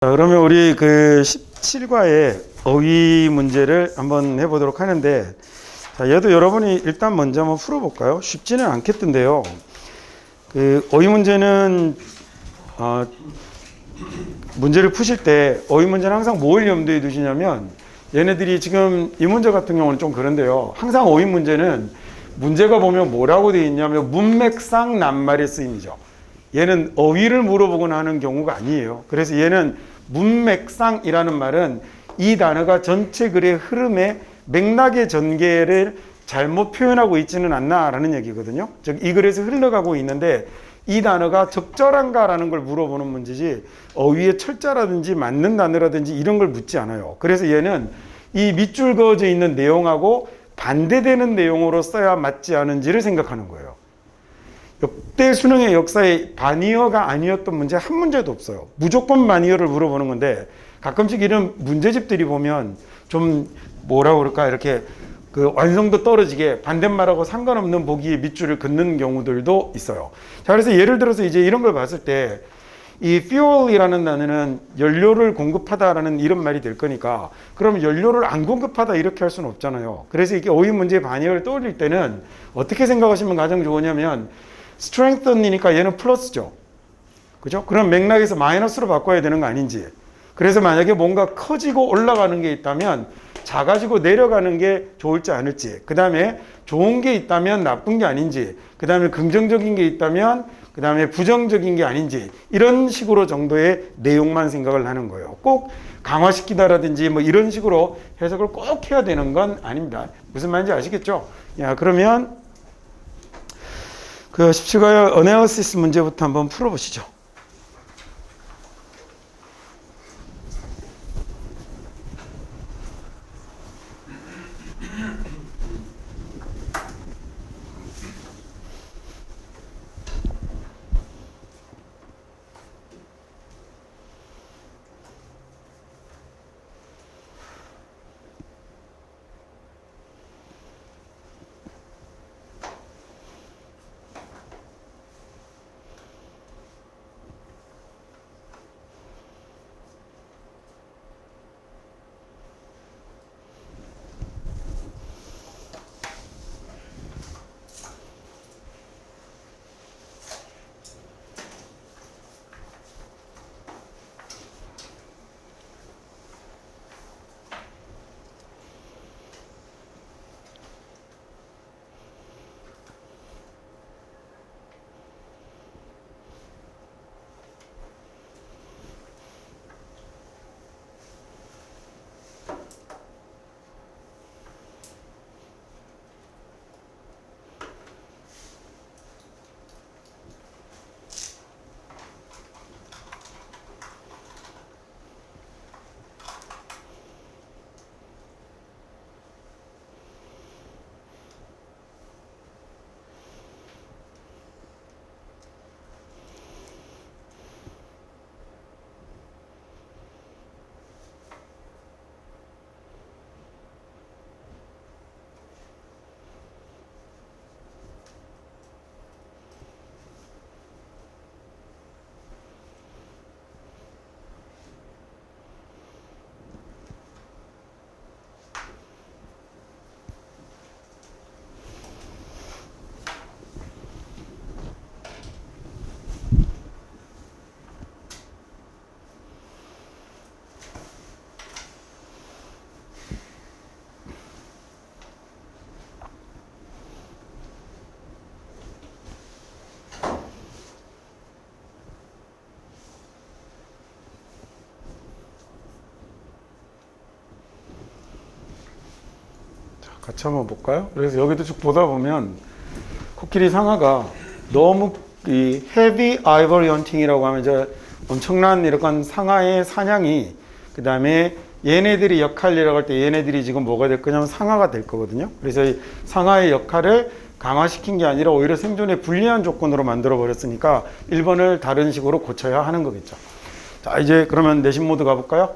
자, 그러면 우리 그 17과의 어휘 문제를 한번 해보도록 하는데, 자, 얘도 여러분이 일단 먼저 한번 풀어볼까요? 쉽지는 않겠던데요. 그 어휘 문제는 문제를 푸실 때 어휘 문제는 항상 뭘 염두에 두시냐면, 얘네들이 지금 이 문제 같은 경우는 좀 그런데요. 항상 어휘 문제는 문제가 보면 뭐라고 되어 있냐면 문맥상 낱말의 쓰임이죠. 얘는 어휘를 물어보거나 하는 경우가 아니에요. 그래서 얘는 문맥상이라는 말은 이 단어가 전체 글의 흐름의 맥락의 전개를 잘못 표현하고 있지는 않나라는 얘기거든요. 즉, 이 글에서 흘러가고 있는데 이 단어가 적절한가라는 걸 물어보는 문제지, 어휘의 철자라든지 맞는 단어라든지 이런 걸 묻지 않아요. 그래서 얘는 이 밑줄 그어져 있는 내용하고 반대되는 내용으로 써야 맞지 않은지를 생각하는 거예요. 역대 수능의 역사에 반이어가 아니었던 문제 한 문제도 없어요. 무조건 반이어를 물어보는 건데, 가끔씩 이런 문제집들이 보면 좀 뭐라 그럴까, 이렇게 그 완성도 떨어지게 반대말하고 상관없는 보기에 밑줄을 긋는 경우들도 있어요. 자, 그래서 예를 들어서 이제 이런 걸 봤을 때, 이 fuel이라는 단어는 연료를 공급하다라는 이런 말이 될 거니까, 그럼 연료를 안 공급하다 이렇게 할 수는 없잖아요. 그래서 이게 어휘 문제의 반이어를 떠올릴 때는 어떻게 생각하시면 가장 좋으냐면, strengthen이니까 얘는 플러스죠. 그죠? 그럼 맥락에서 마이너스로 바꿔야 되는 거 아닌지. 그래서 만약에 뭔가 커지고 올라가는 게 있다면 작아지고 내려가는 게 좋을지 않을지. 그 다음에 좋은 게 있다면 나쁜 게 아닌지. 그 다음에 긍정적인 게 있다면 그 다음에 부정적인 게 아닌지. 이런 식으로 정도의 내용만 생각을 하는 거예요. 꼭 강화시키다라든지 뭐 이런 식으로 해석을 꼭 해야 되는 건 아닙니다. 무슨 말인지 아시겠죠? 야, 그러면 그 17과의 어네어시스 문제부터 한번 풀어보시죠. 같이 한번 볼까요? 그래서 여기도 쭉 보다 보면 코끼리 상아가 너무 이 heavy ivory hunting이라고 하면 이제 엄청난 이런 상아의 사냥이, 그 다음에 얘네들이 역할이라고 할 때 얘네들이 지금 뭐가 될 거냐면 상아가 될 거거든요. 그래서 이 상아의 역할을 강화시킨 게 아니라 오히려 생존에 불리한 조건으로 만들어 버렸으니까 1번을 다른 식으로 고쳐야 하는 거겠죠. 자, 이제 그러면 내신 모드 가볼까요?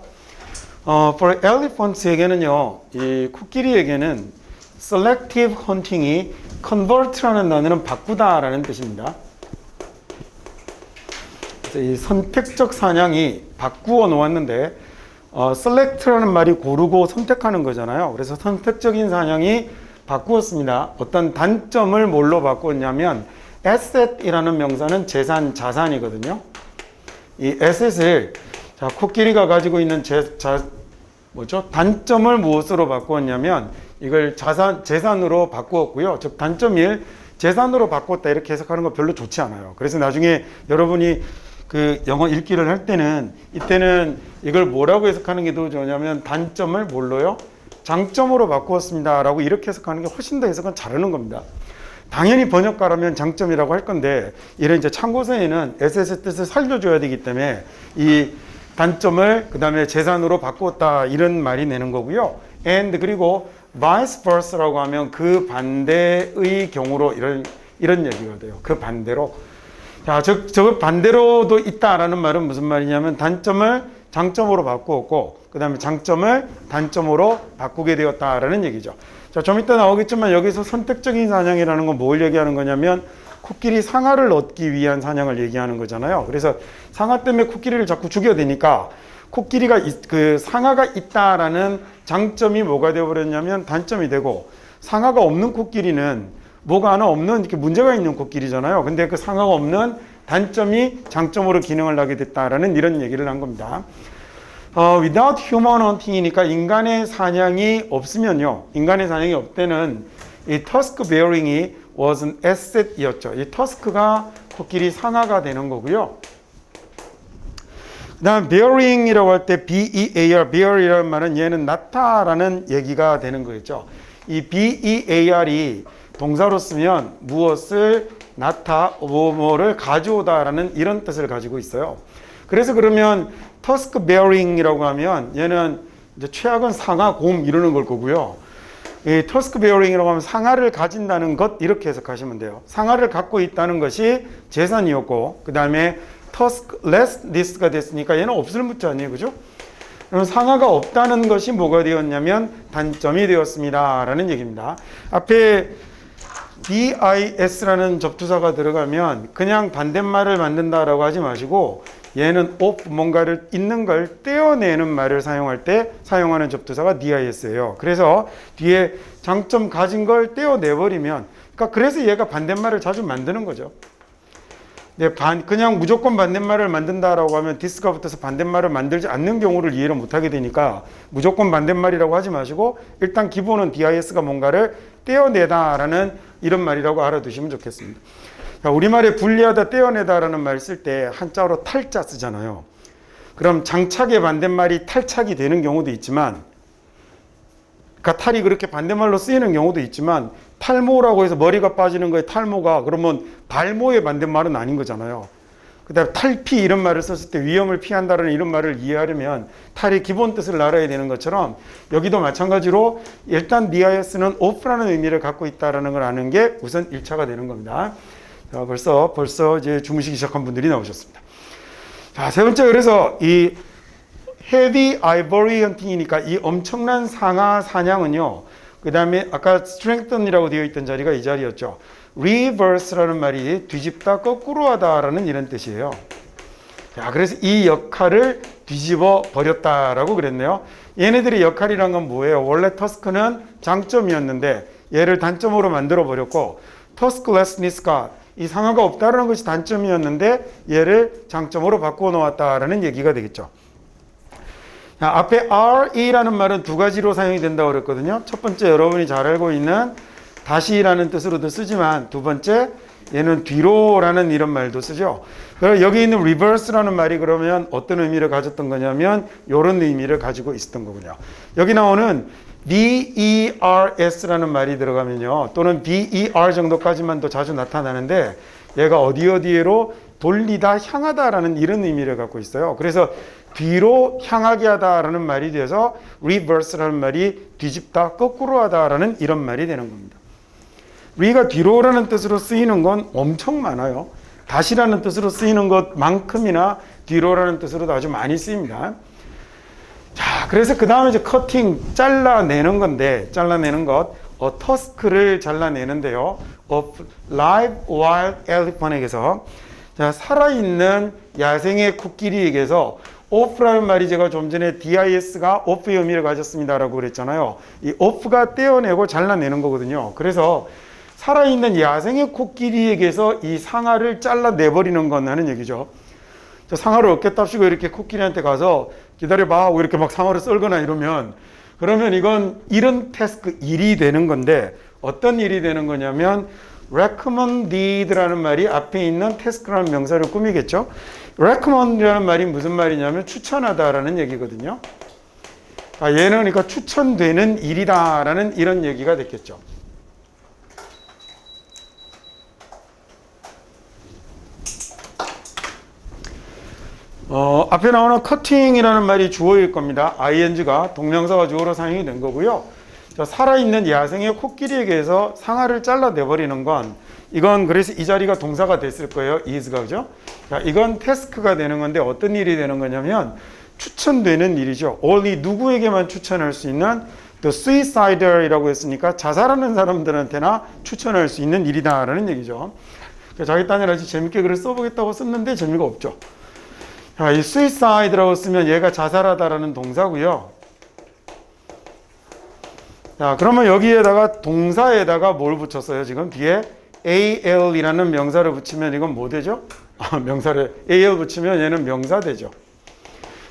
For elephants에게는요, 이 코끼리에게는 selective hunting이 convert라는 단어는 바꾸다라는 뜻입니다. 이 선택적 사냥이 바꾸어 놓았는데 select라는 말이 고르고 선택하는 거잖아요. 그래서 선택적인 사냥이 바꾸었습니다. 어떤 단점을 뭘로 바꾸었냐면 asset이라는 명사는 재산, 자산이거든요. 이 asset을 자, 코끼리가 가지고 있는 단점을 무엇으로 바꾸었냐면 이걸 재산으로 바꾸었고요. 즉 단점 1, 재산으로 바꿨다 이렇게 해석하는 거 별로 좋지 않아요. 그래서 나중에 여러분이 그 영어 읽기를 할 때는 이때는 이걸 뭐라고 해석하는 게 더 좋냐면 단점을 뭘로요? 장점으로 바꾸었습니다 라고 이렇게 해석하는 게 훨씬 더 해석은 잘하는 겁니다. 당연히 번역가라면 장점이라고 할 건데 이런 이제 참고서에는 SS의 뜻을 살려줘야 되기 때문에 이 단점을 그 다음에 재산으로 바꾸었다 이런 말이 내는 거고요. and 그리고 vice versa라고 하면 그 반대의 경우로 이런 얘기가 돼요. 그 반대로. 자, 저 반대로도 있다라는 말은 무슨 말이냐면 단점을 장점으로 바꾸었고 그 다음에 장점을 단점으로 바꾸게 되었다라는 얘기죠. 자, 좀 이따 나오겠지만 여기서 선택적인 사냥이라는 건 뭘 얘기하는 거냐면 코끼리 상아를 얻기 위한 사냥을 얘기하는 거잖아요. 그래서 상아 때문에 코끼리를 자꾸 죽여야 되니까 코끼리가 그 상아가 있다라는 장점이 뭐가 되어버렸냐면 단점이 되고 상아가 없는 코끼리는 뭐가 하나 없는 이렇게 문제가 있는 코끼리잖아요. 근데 그 상아가 없는 단점이 장점으로 기능을 하게 됐다라는 이런 얘기를 한 겁니다. without human hunting이니까 인간의 사냥이 없으면요. 인간의 사냥이 없대는 이 tusk bearing이 was an asset이었죠. 이 tusk가 코끼리 상아가 되는 거고요. 그 다음 bearing이라고 할 때 bear, bear이라는 말은 얘는 낳다라는 얘기가 되는 거겠죠. 이 bear이 동사로 쓰면 무엇을 낳다, 뭐를 가져오다라는 이런 뜻을 가지고 있어요. 그래서 그러면 tusk bearing이라고 하면 얘는 이제 최악은 상아, 곰 이러는 걸 거고요. 이 tusk bearing이라고 하면 상아를 가진다는 것 이렇게 해석하시면 돼요. 상아를 갖고 있다는 것이 재산이었고 그 다음에 tusklessness가 됐으니까 얘는 없을 문자 아니에요, 그죠? 그럼 상아가 없다는 것이 뭐가 되었냐면 단점이 되었습니다 라는 얘기입니다. 앞에 dis라는 접두사가 들어가면 그냥 반대말을 만든다라고 하지 마시고 얘는 of 뭔가를 있는 걸 떼어내는 말을 사용할 때 사용하는 접두사가 dis예요. 그래서 뒤에 장점 가진 걸 떼어내버리면 그래서 얘가 반대말을 자주 만드는 거죠. 그냥 무조건 반대말을 만든다라고 하면 this가 붙어서 반대말을 만들지 않는 경우를 이해를 못하게 되니까 무조건 반대말이라고 하지 마시고 일단 기본은 dis가 뭔가를 떼어내다라는 이런 말이라고 알아두시면 좋겠습니다. 우리말에 분리하다, 떼어내다라는 말 쓸 때 한자어로 탈자 쓰잖아요. 그럼 장착의 반대말이 탈착이 되는 경우도 있지만 탈이 그렇게 반대말로 쓰이는 경우도 있지만 탈모라고 해서 머리가 빠지는 거에 탈모가 그러면 발모의 반대말은 아닌 거잖아요. 그 다음에 탈피 이런 말을 썼을 때 위험을 피한다는 이런 말을 이해하려면 탈의 기본 뜻을 알아야 되는 것처럼 여기도 마찬가지로 일단 DIS는 off라는 의미를 갖고 있다는 걸 아는 게 우선 1차가 되는 겁니다. 자, 벌써 이제 주무시기 시작한 분들이 나오셨습니다. 자, 세 번째 그래서 이 heavy ivory hunting이니까 이 엄청난 상아 사냥은요. 그 다음에 아까 strengthen이라고 되어 있던 자리가 이 자리였죠. reverse라는 말이 뒤집다, 거꾸로 하다라는 이런 뜻이에요. 자, 그래서 이 역할을 뒤집어 버렸다라고 그랬네요. 얘네들의 역할이란 건 뭐예요? 원래 터스크는 장점이었는데 얘를 단점으로 만들어 버렸고 tusklessness가 이 상아가 없다라는 것이 단점이었는데 얘를 장점으로 바꾸어 놓았다라는 얘기가 되겠죠. 자, 앞에 re라는 말은 두 가지로 사용이 된다고 그랬거든요. 첫 번째 여러분이 잘 알고 있는 다시라는 뜻으로도 쓰지만 두 번째 얘는 뒤로라는 이런 말도 쓰죠. 그럼 여기 있는 reverse라는 말이 그러면 어떤 의미를 가졌던 거냐면 이런 의미를 가지고 있었던 거군요. 여기 나오는 vers라는 말이 들어가면요. 또는 ver 정도까지만 더 자주 나타나는데 얘가 어디로 돌리다, 향하다라는 이런 의미를 갖고 있어요. 그래서 뒤로 향하게 하다라는 말이 돼서 reverse라는 말이 뒤집다, 거꾸로 하다라는 이런 말이 되는 겁니다. re가 뒤로라는 뜻으로 쓰이는 건 엄청 많아요. 다시라는 뜻으로 쓰이는 것만큼이나 뒤로라는 뜻으로도 아주 많이 쓰입니다. 자, 그래서 그 다음에 이제 커팅, 잘라내는 건데, 잘라내는 것, 터스크를 잘라내는데요. live wild elephant에게서 자, 살아있는 야생의 코끼리에게서 off라는 말이 제가 좀 전에 dis가 off의 의미를 가졌습니다라고 그랬잖아요. 이 off가 떼어내고 잘라내는 거거든요. 그래서 살아있는 야생의 코끼리에게서 이 상아를 잘라내버리는 건 하는 얘기죠. 저 상아를 어깨답시고 이렇게 코끼리한테 가서 기다려봐 하고 이렇게 막 상아를 썰거나 이러면 그러면 이건 이런 태스크 일이 되는 건데 어떤 일이 되는 거냐면 recommended라는 말이 앞에 있는 태스크라는 명사를 꾸미겠죠. recommend라는 말이 무슨 말이냐면 추천하다라는 얘기거든요. 얘는 그러니까 추천되는 일이다라는 이런 얘기가 됐겠죠. 앞에 나오는 cutting이라는 말이 주어일 겁니다. ing가 동명사가 주어로 사용이 된 거고요. 자, 살아있는 야생의 코끼리에게서 상아를 잘라내버리는 건 이건 그래서 이 자리가 동사가 됐을 거예요. is가 그죠? 자, 이건 태스크가 되는 건데 어떤 일이 되는 거냐면 추천되는 일이죠. only 누구에게만 추천할 수 있는 the suicider이라고 했으니까 자살하는 사람들한테나 추천할 수 있는 일이다라는 얘기죠. 자기 딴에 아주 재밌게 글을 써보겠다고 썼는데 재미가 없죠. 자, 이 suicide라고 쓰면 얘가 자살하다라는 동사고요. 자, 그러면 여기에다가 동사에다가 뭘 붙였어요? 지금 뒤에 al이라는 명사를 붙이면 이건 뭐 되죠? 명사를 al 붙이면 얘는 명사 되죠.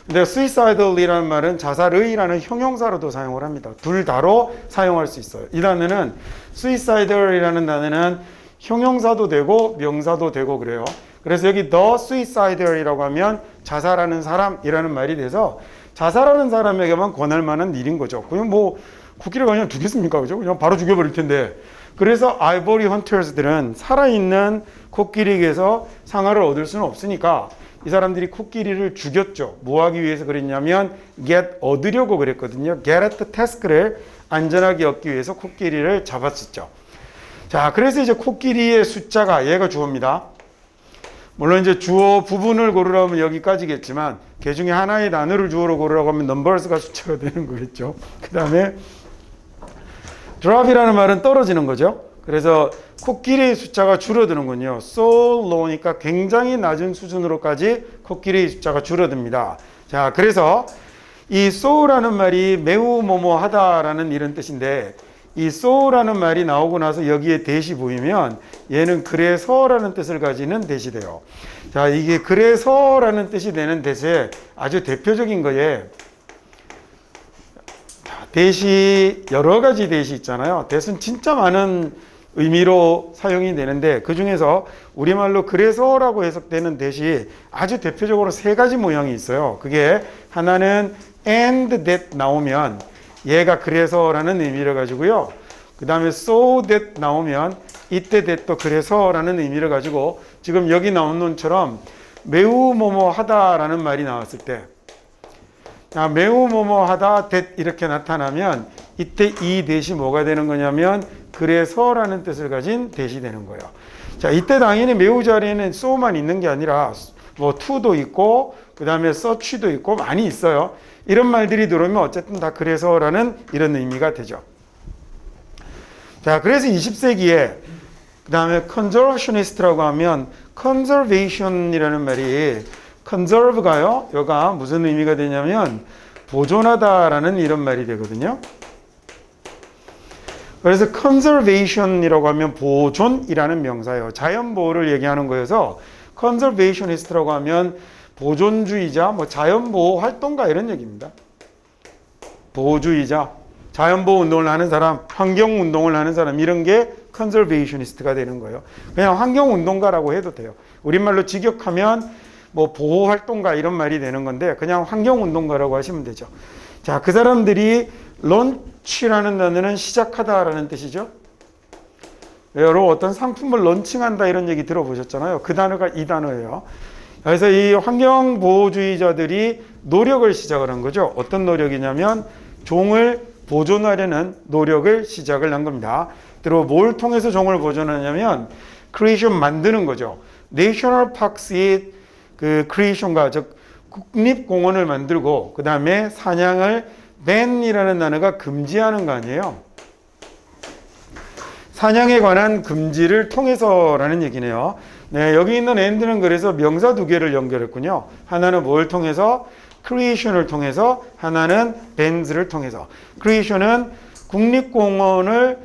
근데 suicidal이라는 말은 자살의라는 형용사로도 사용을 합니다. 둘 다로 사용할 수 있어요. 이 단어는 suicidal이라는 단어는 형용사도 되고 명사도 되고 그래요. 그래서 여기 the suicider이라고 하면 자살하는 사람이라는 말이 돼서 자살하는 사람에게만 권할 만한 일인 거죠. 그냥 뭐 코끼리가 그냥 죽겠습니까? 그죠? 그냥 바로 죽여버릴 텐데. 그래서 아이보리 헌터스들은 살아있는 코끼리에게서 상아를 얻을 수는 없으니까 이 사람들이 코끼리를 죽였죠. 뭐 하기 위해서 그랬냐면 얻으려고 그랬거든요. get at the task를 안전하게 얻기 위해서 코끼리를 잡았었죠. 자, 그래서 이제 코끼리의 숫자가 얘가 주어입니다. 물론 이제 주어 부분을 고르라면 여기까지겠지만 그 중에 하나의 단어를 주어로 고르라고 하면 numbers가 숫자가 되는 거겠죠. 그 다음에 drop이라는 말은 떨어지는 거죠. 그래서 코끼리의 숫자가 줄어드는군요. so low니까 굉장히 낮은 수준으로까지 코끼리의 숫자가 줄어듭니다. 자, 그래서 이 so라는 말이 매우 뭐뭐하다라는 이런 뜻인데 이 so라는 말이 나오고 나서 여기에 대시 보이면 얘는 그래서라는 뜻을 가지는 대시 돼요. 자, 이게 그래서라는 뜻이 되는 대시의 아주 대표적인 거에 대시 여러 가지 대시 있잖아요. 대시는 진짜 많은 의미로 사용이 되는데 그 중에서 우리말로 그래서라고 해석되는 대시 아주 대표적으로 세 가지 모양이 있어요. 그게 하나는 and that 나오면 얘가 그래서라는 의미를 가지고요. 그 다음에 so that 나오면 이때 that도 그래서라는 의미를 가지고 지금 여기 나온 놈처럼 매우 뭐뭐하다라는 말이 나왔을 때 매우 뭐뭐하다 that 이렇게 나타나면 이때 이 that이 뭐가 되는 거냐면 그래서라는 뜻을 가진 that이 되는 거예요. 자, 이때 당연히 매우 자리에는 so만 있는 게 아니라 뭐 to도 있고 그 다음에 such도 있고 많이 있어요. 이런 말들이 들어오면 어쨌든 다 그래서라는 이런 의미가 되죠. 자, 그래서 20세기에 그 다음에 conservationist라고 하면 conservation이라는 말이 conserve가요. 여가 무슨 의미가 되냐면 보존하다라는 이런 말이 되거든요. 그래서 conservation이라고 하면 보존이라는 명사예요. 자연보호를 얘기하는 거여서 conservationist라고 하면 보존주의자, 뭐 자연보호 활동가 이런 얘기입니다. 보호주의자, 자연보호 운동을 하는 사람, 환경운동을 하는 사람 이런 게 conservationist가 되는 거예요. 그냥 환경운동가라고 해도 돼요. 우리말로 직역하면 뭐 보호활동가 이런 말이 되는 건데 그냥 환경운동가라고 하시면 되죠. 자, 그 사람들이 런치라는 단어는 시작하다라는 뜻이죠. 여러분 어떤 상품을 런칭한다 이런 얘기 들어보셨잖아요. 그 단어가 이 단어예요. 그래서 이 환경보호주의자들이 노력을 시작을 한 거죠. 어떤 노력이냐면 종을 보존하려는 노력을 시작을 한 겁니다. 그리고 뭘 통해서 종을 보존하냐면 크리에이션 만드는 거죠. 내셔널 파크스의 그 크리에이션과 즉 국립공원을 만들고 그 다음에 사냥을 ban이라는 단어가 금지하는 거 아니에요. 사냥에 관한 금지를 통해서라는 얘기네요. 네, 여기 있는 and는 그래서 명사 두 개를 연결했군요. 하나는 뭘 통해서? creation을 통해서, 하나는 bands를 통해서. creation은 국립공원의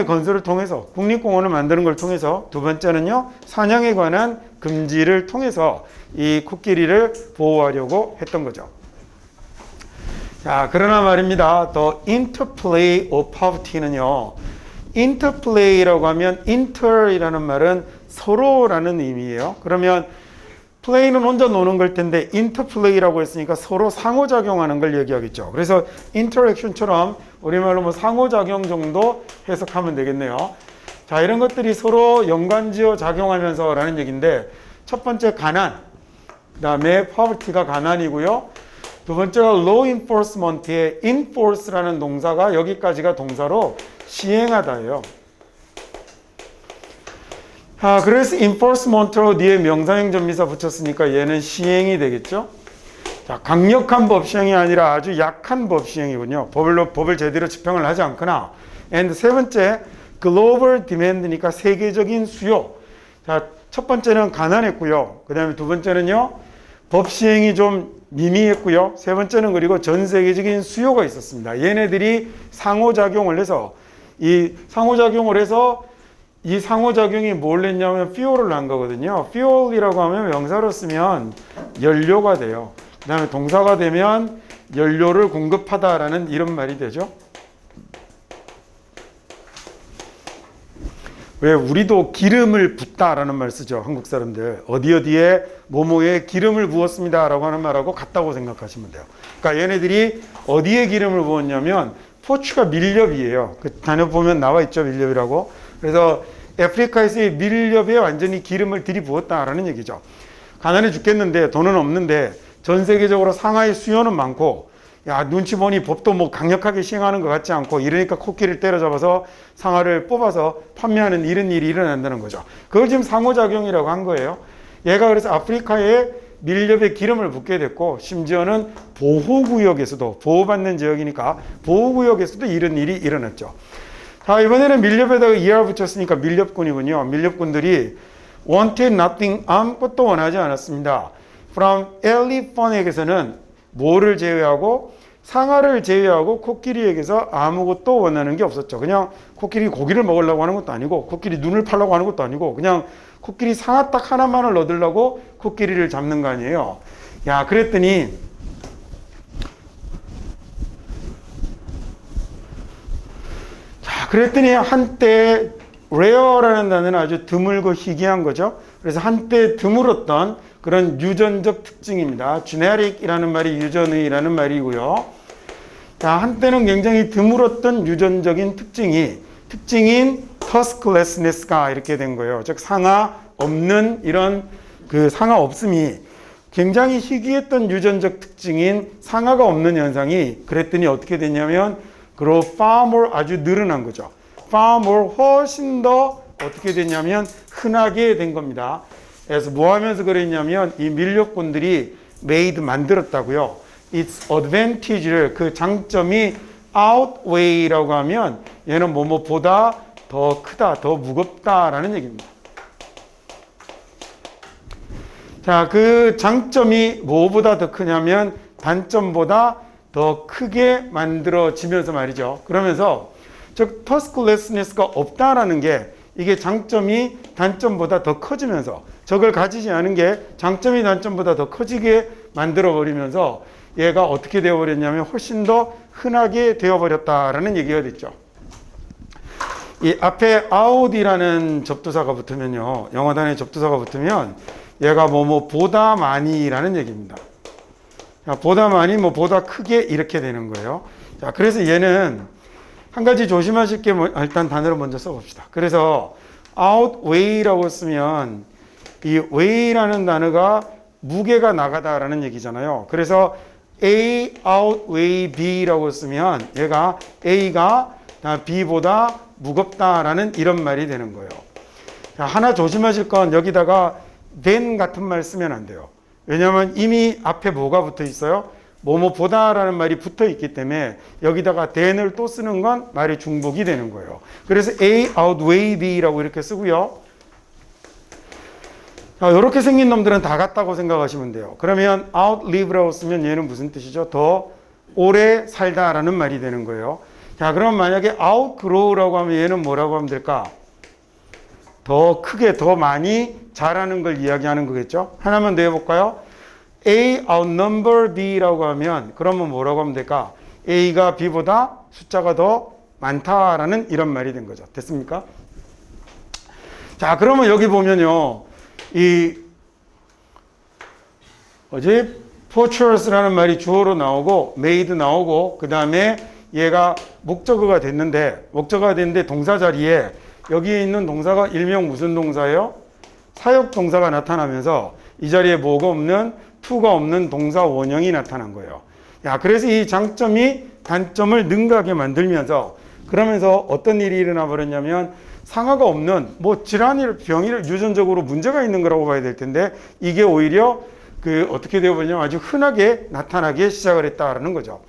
건설을 통해서, 국립공원을 만드는 걸 통해서, 두 번째는요, 사냥에 관한 금지를 통해서 이 코끼리를 보호하려고 했던 거죠. 자, 그러나 말입니다. The interplay of poverty는요, interplay라고 하면 inter이라는 말은 서로라는 의미예요. 그러면 play는 혼자 노는 걸 텐데 interplay라고 했으니까 서로 상호작용하는 걸 얘기하겠죠. 그래서 interaction처럼 우리말로 뭐 상호작용 정도 해석하면 되겠네요. 자, 이런 것들이 서로 연관지어 작용하면서 라는 얘기인데, 첫 번째 가난, 그 다음에 poverty가 가난이고요. 두 번째가 law enforcement의 enforce라는 동사가 여기까지가 동사로 시행하다예요. 그래서 enforcement로 뒤에 명사형전미사 붙였으니까 얘는 시행이 되겠죠. 자, 강력한 법 시행이 아니라 아주 약한 법 시행이군요. 법을 제대로 집행을 하지 않거나. and 세 번째, global demand니까 세계적인 수요. 자, 첫 번째는 가난했고요. 그 다음에 두 번째는요, 법 시행이 좀 미미했고요. 세 번째는 그리고 전 세계적인 수요가 있었습니다. 얘네들이 상호작용을 해서 이 상호작용이 뭘 냈냐면 fuel을 한 거거든요. fuel이라고 하면 명사로 쓰면 연료가 돼요. 그 다음에 동사가 되면 연료를 공급하다라는 이런 말이 되죠. 왜 우리도 기름을 붓다라는 말 쓰죠. 한국 사람들. 어디에 뭐뭐에 기름을 부었습니다라고 하는 말하고 같다고 생각하시면 돼요. 그러니까 얘네들이 어디에 기름을 부었냐면 포추가 밀렵이에요. 그 단어 보면 나와 있죠. 밀렵이라고. 그래서 아프리카에서의 밀렵에 완전히 기름을 들이부었다라는 얘기죠. 가난해 죽겠는데 돈은 없는데 전 세계적으로 상하의 수요는 많고, 야, 눈치 보니 법도 뭐 강력하게 시행하는 것 같지 않고, 이러니까 코끼리를 때려잡아서 상하를 뽑아서 판매하는 이런 일이 일어난다는 거죠. 그걸 지금 상호작용이라고 한 거예요. 얘가 그래서 아프리카에 밀렵에 기름을 붓게 됐고, 심지어는 보호구역에서도, 보호받는 지역이니까 보호구역에서도 이런 일이 일어났죠. 자, 이번에는 밀렵에다가 ER 붙였으니까 밀렵군이군요. 밀렵군들이 wanted nothing, 아무것도 원하지 않았습니다. From elephant에게서는 뭐를 제외하고, 상아를 제외하고 코끼리에게서 아무것도 원하는 게 없었죠. 그냥 코끼리 고기를 먹으려고 하는 것도 아니고, 코끼리 눈을 팔려고 하는 것도 아니고, 그냥 코끼리 상아 딱 하나만을 얻으려고 코끼리를 잡는 거 아니에요. 야, 그랬더니 한때 rare라는 단어는 아주 드물고 희귀한 거죠. 그래서 한때 드물었던 그런 유전적 특징입니다. genetic이라는 말이 유전의라는 말이고요. 자, 한때는 굉장히 드물었던 유전적인 특징인 tusklessness가 이렇게 된 거예요. 즉 상아 없는 이런 그 상아 없음이 굉장히 희귀했던 유전적 특징인 상아가 없는 현상이 그랬더니 어떻게 됐냐면 grow far more 아주 늘어난 거죠. far more 훨씬 더 어떻게 됐냐면 흔하게 된 겁니다. 그래서 뭐 하면서 그랬냐면 이 밀렵꾼들이 made 만들었다고요. its advantage를 그 장점이 outweigh라고 하면 얘는 뭐뭐보다 더 크다, 더 무겁다라는 얘기입니다. 자, 그 장점이 뭐보다 더 크냐면 단점보다 더 크게 만들어지면서 말이죠. 그러면서 즉 tusklessness가 없다라는 게 이게 장점이 단점보다 더 커지면서 저걸 가지지 않은 게 장점이 단점보다 더 커지게 만들어버리면서 얘가 어떻게 되어버렸냐면 훨씬 더 흔하게 되어버렸다라는 얘기가 됐죠. 이 앞에 out이라는 접두사가 붙으면요, 영어 단어에 접두사가 붙으면 얘가 보다 많이라는 얘기입니다. 자, 보다 많이 보다 크게 이렇게 되는 거예요. 자, 그래서 얘는 한 가지 조심하실 게 일단 단어를 먼저 써봅시다. 그래서 outweigh라고 쓰면 이 weigh라는 단어가 무게가 나가다라는 얘기잖아요. 그래서 A outweigh B라고 쓰면 얘가 A가 B보다 무겁다라는 이런 말이 되는 거예요. 자, 하나 조심하실 건 여기다가 than 같은 말 쓰면 안 돼요. 왜냐하면 이미 앞에 뭐가 붙어 있어요? 뭐뭐보다라는 말이 붙어 있기 때문에 여기다가 than을 또 쓰는 건 말이 중복이 되는 거예요. 그래서 A outweigh B라고 이렇게 쓰고요. 자, 이렇게 생긴 놈들은 다 같다고 생각하시면 돼요. 그러면 outlive라고 쓰면 얘는 무슨 뜻이죠? 더 오래 살다라는 말이 되는 거예요. 자, 그럼 만약에 outgrow라고 하면 얘는 뭐라고 하면 될까? 더 크게, 더 많이 자라는 걸 이야기하는 거겠죠? 하나만 더 해볼까요? A outnumber B라고 하면 그러면 뭐라고 하면 될까? A가 B보다 숫자가 더 많다라는 이런 말이 된 거죠. 됐습니까? 자, 그러면 여기 보면요. portuous라는 말이 주어로 나오고 made 나오고 그 다음에 얘가 목적어가 됐는데 동사 자리에 여기에 있는 동사가 일명 무슨 동사예요? 사역 동사가 나타나면서 이 자리에 뭐가 없는 to가 없는 동사 원형이 나타난 거예요. 야, 그래서 이 장점이 단점을 능가하게 만들면서 그러면서 어떤 일이 일어나 버렸냐면 상하가 없는 뭐 질환이를 병이를 유전적으로 문제가 있는 거라고 봐야 될 텐데 이게 오히려 어떻게 되어 버렸냐면 아주 흔하게 나타나기 시작을 했다라는 거죠.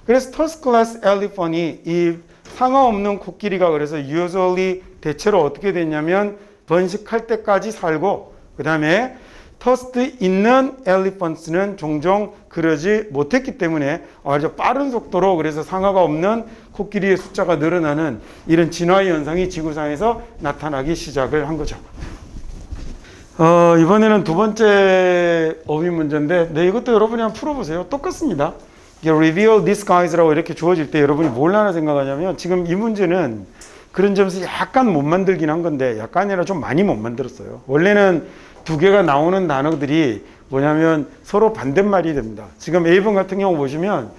그래서 터스클래스 엘리펀이 이 상하 없는 코끼리가 그래서 usually 대체로 어떻게 됐냐면 번식할 때까지 살고 그 다음에 터스트 있는 엘리펀스는 종종 그러지 못했기 때문에 아주 빠른 속도로 그래서 상하가 없는 코끼리의 숫자가 늘어나는 이런 진화의 현상이 지구상에서 나타나기 시작을 한 거죠. 이번에는 두 번째 어휘 문제인데 이것도 여러분이 한번 풀어보세요. 똑같습니다. 이게 reveal disguise라고 이렇게 주어질 때 여러분이 뭘 하나 생각하냐면 지금 이 문제는 그런 점에서 약간 못 만들긴 한 건데 약간이 아니라 좀 많이 못 만들었어요. 원래는 두 개가 나오는 단어들이 뭐냐면 서로 반대말이 됩니다. 지금 A번 같은 경우 보시면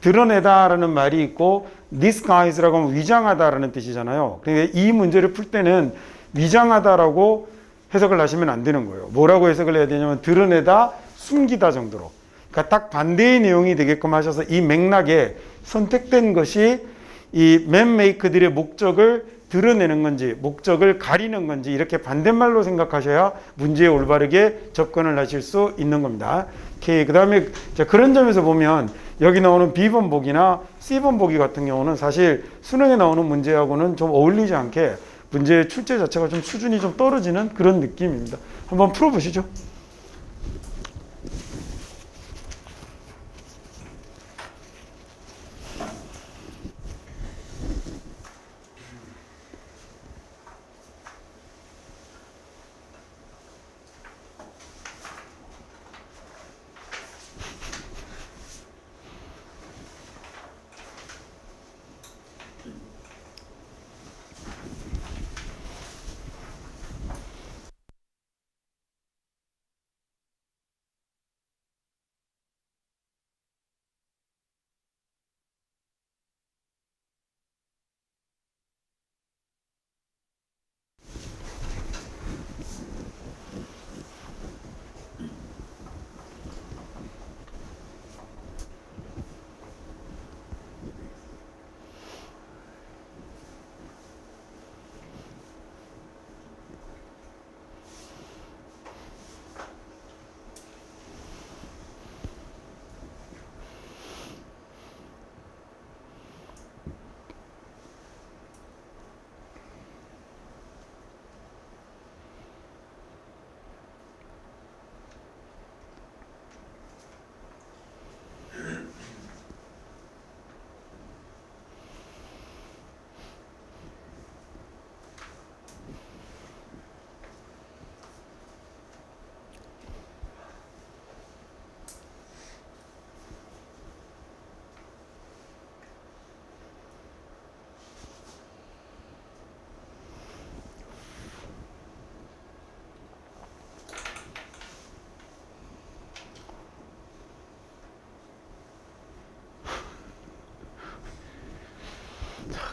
드러내다라는 말이 있고 disguise라고 하면 위장하다라는 뜻이잖아요. 그러니까 이 문제를 풀 때는 위장하다라고 해석을 하시면 안 되는 거예요. 뭐라고 해석을 해야 되냐면 드러내다, 숨기다 정도로. 그러니까 딱 반대의 내용이 되게끔 하셔서 이 맥락에 선택된 것이 이 맨메이크들의 목적을 드러내는 건지 목적을 가리는 건지 이렇게 반대말로 생각하셔야 문제에 올바르게 접근을 하실 수 있는 겁니다. 오케이. 그 다음에 그런 점에서 보면 여기 나오는 B번 보기나 C번 보기 같은 경우는 사실 수능에 나오는 문제하고는 좀 어울리지 않게 문제의 출제 자체가 좀 수준이 좀 떨어지는 그런 느낌입니다. 한번 풀어보시죠.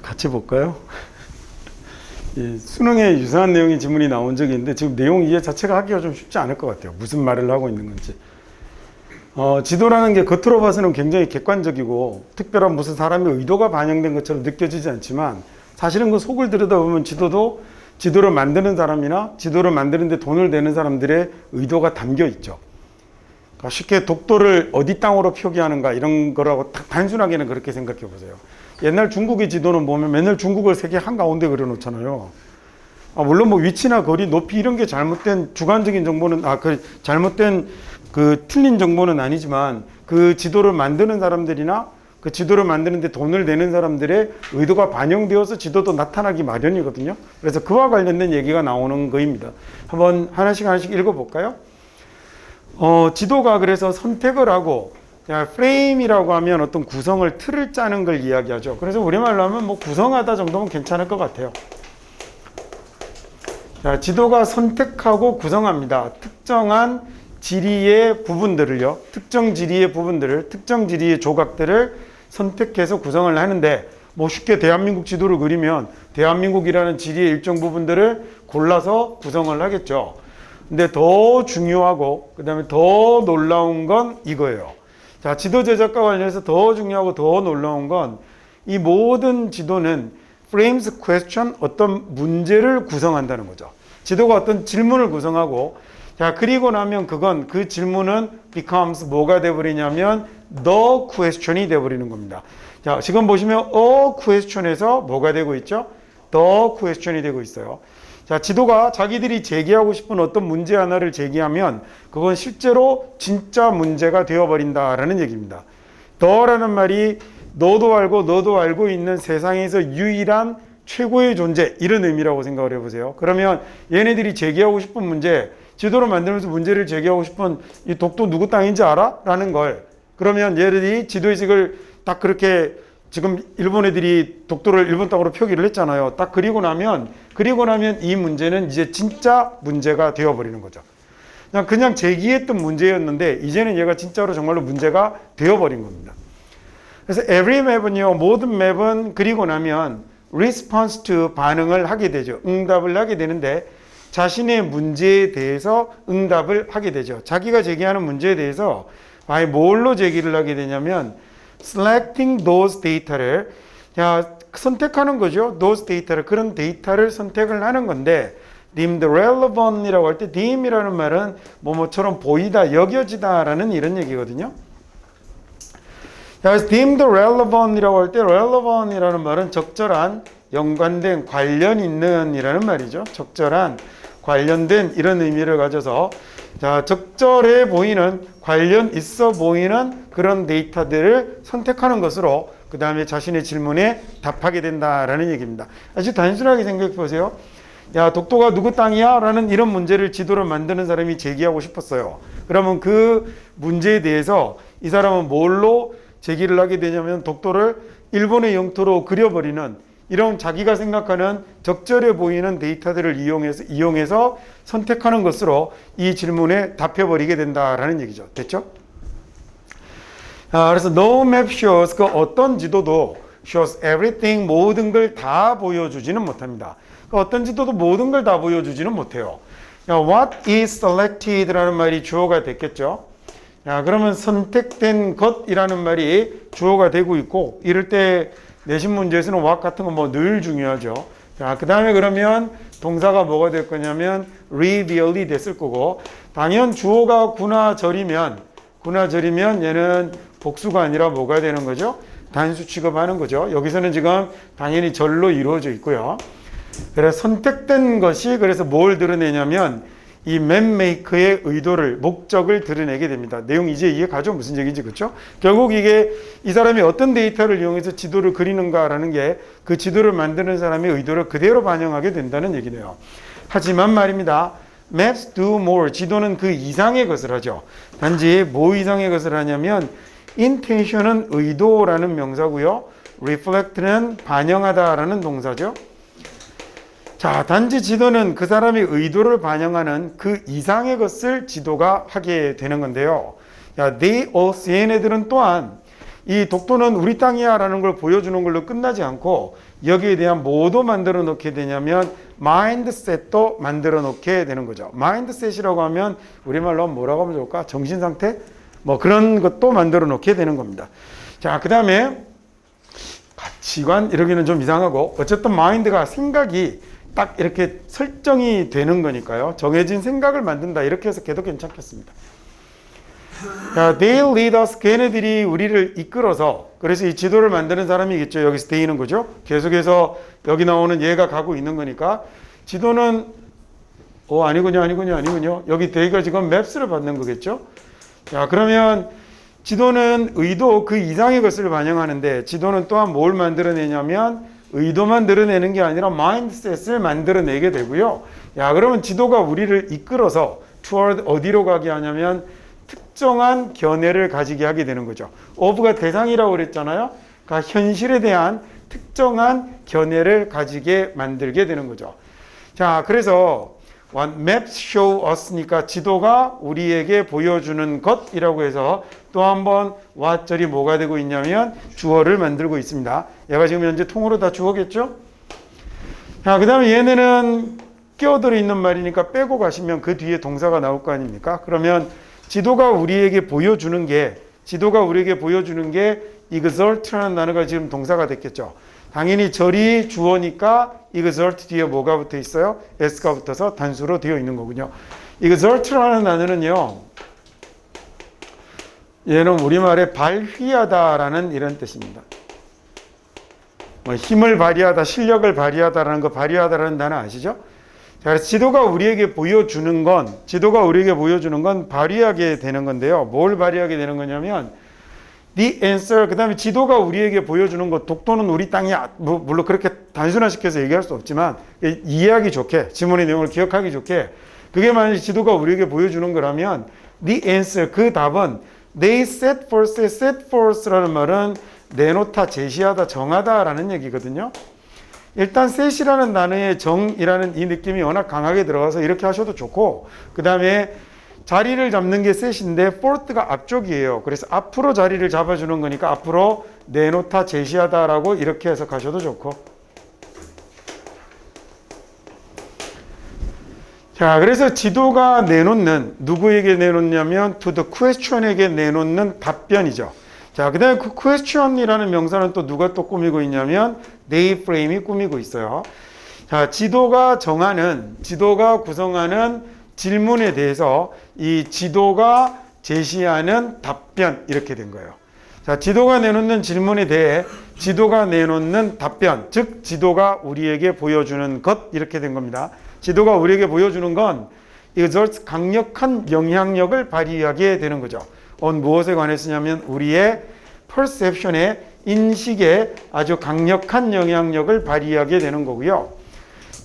같이 볼까요? 수능에 유사한 내용의 지문이 나온 적이 있는데 지금 내용 이해 자체가 하기가 좀 쉽지 않을 것 같아요. 무슨 말을 하고 있는 건지. 지도라는 게 겉으로 봐서는 굉장히 객관적이고 특별한 무슨 사람의 의도가 반영된 것처럼 느껴지지 않지만 사실은 그 속을 들여다보면 지도도 지도를 만드는 사람이나 지도를 만드는데 돈을 내는 사람들의 의도가 담겨 있죠. 그러니까 쉽게 독도를 어디 땅으로 표기하는가 이런 거라고 단순하게는 그렇게 생각해 보세요. 옛날 중국의 지도는 보면 맨날 중국을 세계 한가운데 그려놓잖아요. 물론 뭐 위치나 거리, 높이 이런 게 잘못된 주관적인 정보는 잘못된 틀린 정보는 아니지만 그 지도를 만드는 사람들이나 그 지도를 만드는데 돈을 내는 사람들의 의도가 반영되어서 지도도 나타나기 마련이거든요. 그래서 그와 관련된 얘기가 나오는 거입니다. 한번 하나씩 읽어볼까요? 지도가 그래서 선택을 하고, 프레임이라고 하면 어떤 구성을 틀을 짜는 걸 이야기하죠. 그래서 우리말로 하면 뭐 구성하다 정도면 괜찮을 것 같아요. 지도가 선택하고 구성합니다. 특정한 지리의 부분들을요, 특정 지리의 부분들을, 특정 지리의 조각들을 선택해서 구성을 하는데, 뭐 쉽게 대한민국 지도를 그리면 대한민국이라는 지리의 일정 부분들을 골라서 구성을 하겠죠. 근데 더 중요하고 그 다음에 더 놀라운 건 이거예요. 자, 지도 제작과 관련해서 더 중요하고 더 놀라운 건 이 모든 지도는 frames question, 어떤 문제를 구성한다는 거죠. 지도가 어떤 질문을 구성하고, 자, 그리고 나면 그 질문은 becomes 뭐가 돼버리냐면 the question이 돼버리는 겁니다. 자, 지금 보시면 a question에서 뭐가 되고 있죠? the question이 되고 있어요. 자, 지도가 자기들이 제기하고 싶은 어떤 문제 하나를 제기하면 그건 실제로 진짜 문제가 되어버린다라는 얘기입니다. the라는 말이 너도 알고 있는 세상에서 유일한 최고의 존재, 이런 의미라고 생각을 해보세요. 그러면 얘네들이 제기하고 싶은 문제, 지도를 만들면서 문제를 제기하고 싶은 이 독도 누구 땅인지 알아? 라는 걸, 그러면 얘들이 지도의식을 딱 그렇게, 지금 일본 애들이 독도를 일본 땅으로 표기를 했잖아요. 딱 그리고 나면 이 문제는 이제 진짜 문제가 되어버리는 거죠. 그냥 제기했던 문제였는데 이제는 얘가 진짜로 정말로 문제가 되어버린 겁니다. 그래서 every map은요, 모든 맵은 그리고 나면 response to, 반응을 하게 되죠. 응답을 하게 되는데, 자신의 문제에 대해서 응답을 하게 되죠. 자기가 제기하는 문제에 대해서 뭘로 제기를 하게 되냐면 selecting those data를, 선택하는 거죠. those data를, 그런 데이터를 선택을 하는 건데, deemed relevant이라고 할 때 deem이라는 말은 뭐뭐처럼 보이다, 여겨지다 라는 이런 얘기거든요. 그래서 deemed relevant이라고 할 때 relevant이라는 말은 적절한, 연관된, 관련 있는 이라는 말이죠. 적절한, 관련된 이런 의미를 가져서, 자, 적절해 보이는, 관련 있어 보이는 그런 데이터들을 선택하는 것으로 그 다음에 자신의 질문에 답하게 된다라는 얘기입니다. 아주 단순하게 생각해 보세요. 야, 독도가 누구 땅이야? 라는 이런 문제를 지도를 만드는 사람이 제기하고 싶었어요. 그러면 그 문제에 대해서 이 사람은 뭘로 제기를 하게 되냐면 독도를 일본의 영토로 그려버리는 이런 자기가 생각하는 적절해 보이는 데이터들을 이용해서 선택하는 것으로 이 질문에 답해버리게 된다라는 얘기죠. 됐죠? 그래서 no map shows, 그 어떤 지도도 shows everything, 모든 걸 다 보여주지는 못합니다. 어떤 지도도 모든 걸 다 보여주지는 못해요. What is selected라는 말이 주어가 됐겠죠. 그러면 선택된 것이라는 말이 주어가 되고 있고, 이럴 때 내신 문제에서는 what 같은 건 뭐 늘 중요하죠. 자, 그 다음에 그러면 동사가 뭐가 될 거냐면 reveal이 됐을 거고, 당연 주어가 구나절이면 얘는 복수가 아니라 뭐가 되는 거죠? 단수 취급하는 거죠. 여기서는 지금 당연히 절로 이루어져 있고요. 그래서 선택된 것이 그래서 뭘 드러내냐면 이 맵메이커의 의도를, 목적을 드러내게 됩니다. 내용 이제 이해가죠? 무슨 얘기인지, 그렇죠? 결국 이게 이 사람이 어떤 데이터를 이용해서 지도를 그리는가라는 게 그 지도를 만드는 사람의 의도를 그대로 반영하게 된다는 얘기네요. 하지만 말입니다. Maps do more. 지도는 그 이상의 것을 하죠. 단지 뭐 이상의 것을 하냐면 intention은 의도라는 명사고요. reflect는 반영하다라는 동사죠. 자, 단지 지도는 그 사람의 의도를 반영하는 그 이상의 것을 지도가 하게 되는 건데요. they also, 얘네들은 또한 이 독도는 우리 땅이야 라는 걸 보여주는 걸로 끝나지 않고 여기에 대한 뭐도 만들어 놓게 되냐면 마인드셋도 만들어 놓게 되는 거죠. 마인드셋이라고 하면 우리말로 뭐라고 하면 좋을까? 정신상태? 뭐 그런 것도 만들어 놓게 되는 겁니다. 자, 그 다음에 가치관 이러기는 좀 이상하고, 어쨌든 마인드가 생각이 딱 이렇게 설정이 되는 거니까요. 정해진 생각을 만든다, 이렇게 해서 걔도 괜찮겠습니다. 자, they lead us, 걔네들이 우리를 이끌어서, 그래서 이 지도를 만드는 사람이겠죠. 여기서 they는 거죠. 계속해서 여기 나오는 얘가 가고 있는 거니까 지도는 아니군요. 여기 대기가 지금 maps를 받는 거겠죠? 자, 그러면 지도는 의도 그 이상의 것을 반영하는데 지도는 또한 뭘 만들어내냐면 의도만 드러내는 게 아니라 마인드셋을 만들어내게 되고요. 야, 그러면 지도가 우리를 이끌어서 toward 어디로 가게 하냐면 특정한 견해를 가지게 하게 되는 거죠. of가 대상이라고 그랬잖아요. 그러니까 현실에 대한 특정한 견해를 가지게 만들게 되는 거죠. 자, 그래서 What maps show us니까 지도가 우리에게 보여주는 것이라고 해서 또 한번 what절이 뭐가 되고 있냐면 주어를 만들고 있습니다. 얘가 지금 현재 통으로 다 주어겠죠? 자, 그 다음에 얘네는 끼어들어 있는 말이니까 빼고 가시면 그 뒤에 동사가 나올 거 아닙니까? 그러면 지도가 우리에게 보여주는 게 exert라는 단어가 지금 동사가 됐겠죠. 당연히 절이 주어니까 exert 뒤에 뭐가 붙어 있어요? s가 붙어서 단수로 되어 있는 거군요. exert라는 단어는요, 얘는 우리말에 발휘하다라는 이런 뜻입니다. 뭐 힘을 발휘하다, 실력을 발휘하다라는 거, 발휘하다라는 단어 아시죠? 자, 그래서 지도가 우리에게 보여주는 건 발휘하게 되는 건데요. 뭘 발휘하게 되는 거냐면 the answer, 그 다음에 지도가 우리에게 보여주는 것, 독도는 우리 땅이, 물론 그렇게 단순화시켜서 얘기할 수 없지만, 이해하기 좋게, 지문의 내용을 기억하기 좋게, 그게 만약 지도가 우리에게 보여주는 거라면, the answer, 그 답은, they set forth라는 말은 내놓다, 제시하다, 정하다라는 얘기거든요. 일단 set이라는 단어의 정이라는 이 느낌이 워낙 강하게 들어가서 이렇게 하셔도 좋고, 그 다음에 자리를 잡는 게 set인데 forth가 앞쪽이에요. 그래서 앞으로 자리를 잡아주는 거니까 앞으로 내놓다, 제시하다라고 이렇게 해석하셔도 좋고. 자, 그래서 지도가 내놓는, 누구에게 내놓냐면 to the question에게 내놓는 답변이죠. 자, 그 다음에 그 question이라는 명사는 또 누가 또 꾸미고 있냐면 they frame이 꾸미고 있어요. 자, 지도가 구성하는 질문에 대해서 이 지도가 제시하는 답변, 이렇게 된 거예요. 자, 지도가 내놓는 질문에 대해 지도가 내놓는 답변, 즉 지도가 우리에게 보여주는 것, 이렇게 된 겁니다. 지도가 우리에게 보여주는 건 exerts, 강력한 영향력을 발휘하게 되는 거죠. 무엇에 관해서냐면 우리의 perception에, 인식에 아주 강력한 영향력을 발휘하게 되는 거고요.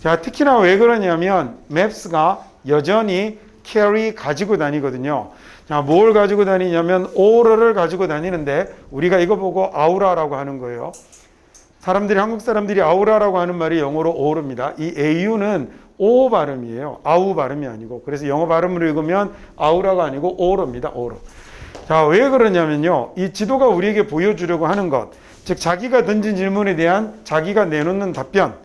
자, 특히나 왜 그러냐면 maps가 여전히 carry, 가지고 다니거든요. 자, 뭘 가지고 다니냐면 aura를 가지고 다니는데 우리가 이거 보고 aura라고 하는 거예요. 한국 사람들이 aura라고 하는 말이 영어로 aura입니다. 이 au는 o 발음이에요. 아우 발음이 아니고. 그래서 영어 발음으로 읽으면 aura가 아니고 aura입니다. aura. 자, 왜 그러냐면요, 이 지도가 우리에게 보여주려고 하는 것, 즉 자기가 던진 질문에 대한 자기가 내놓는 답변,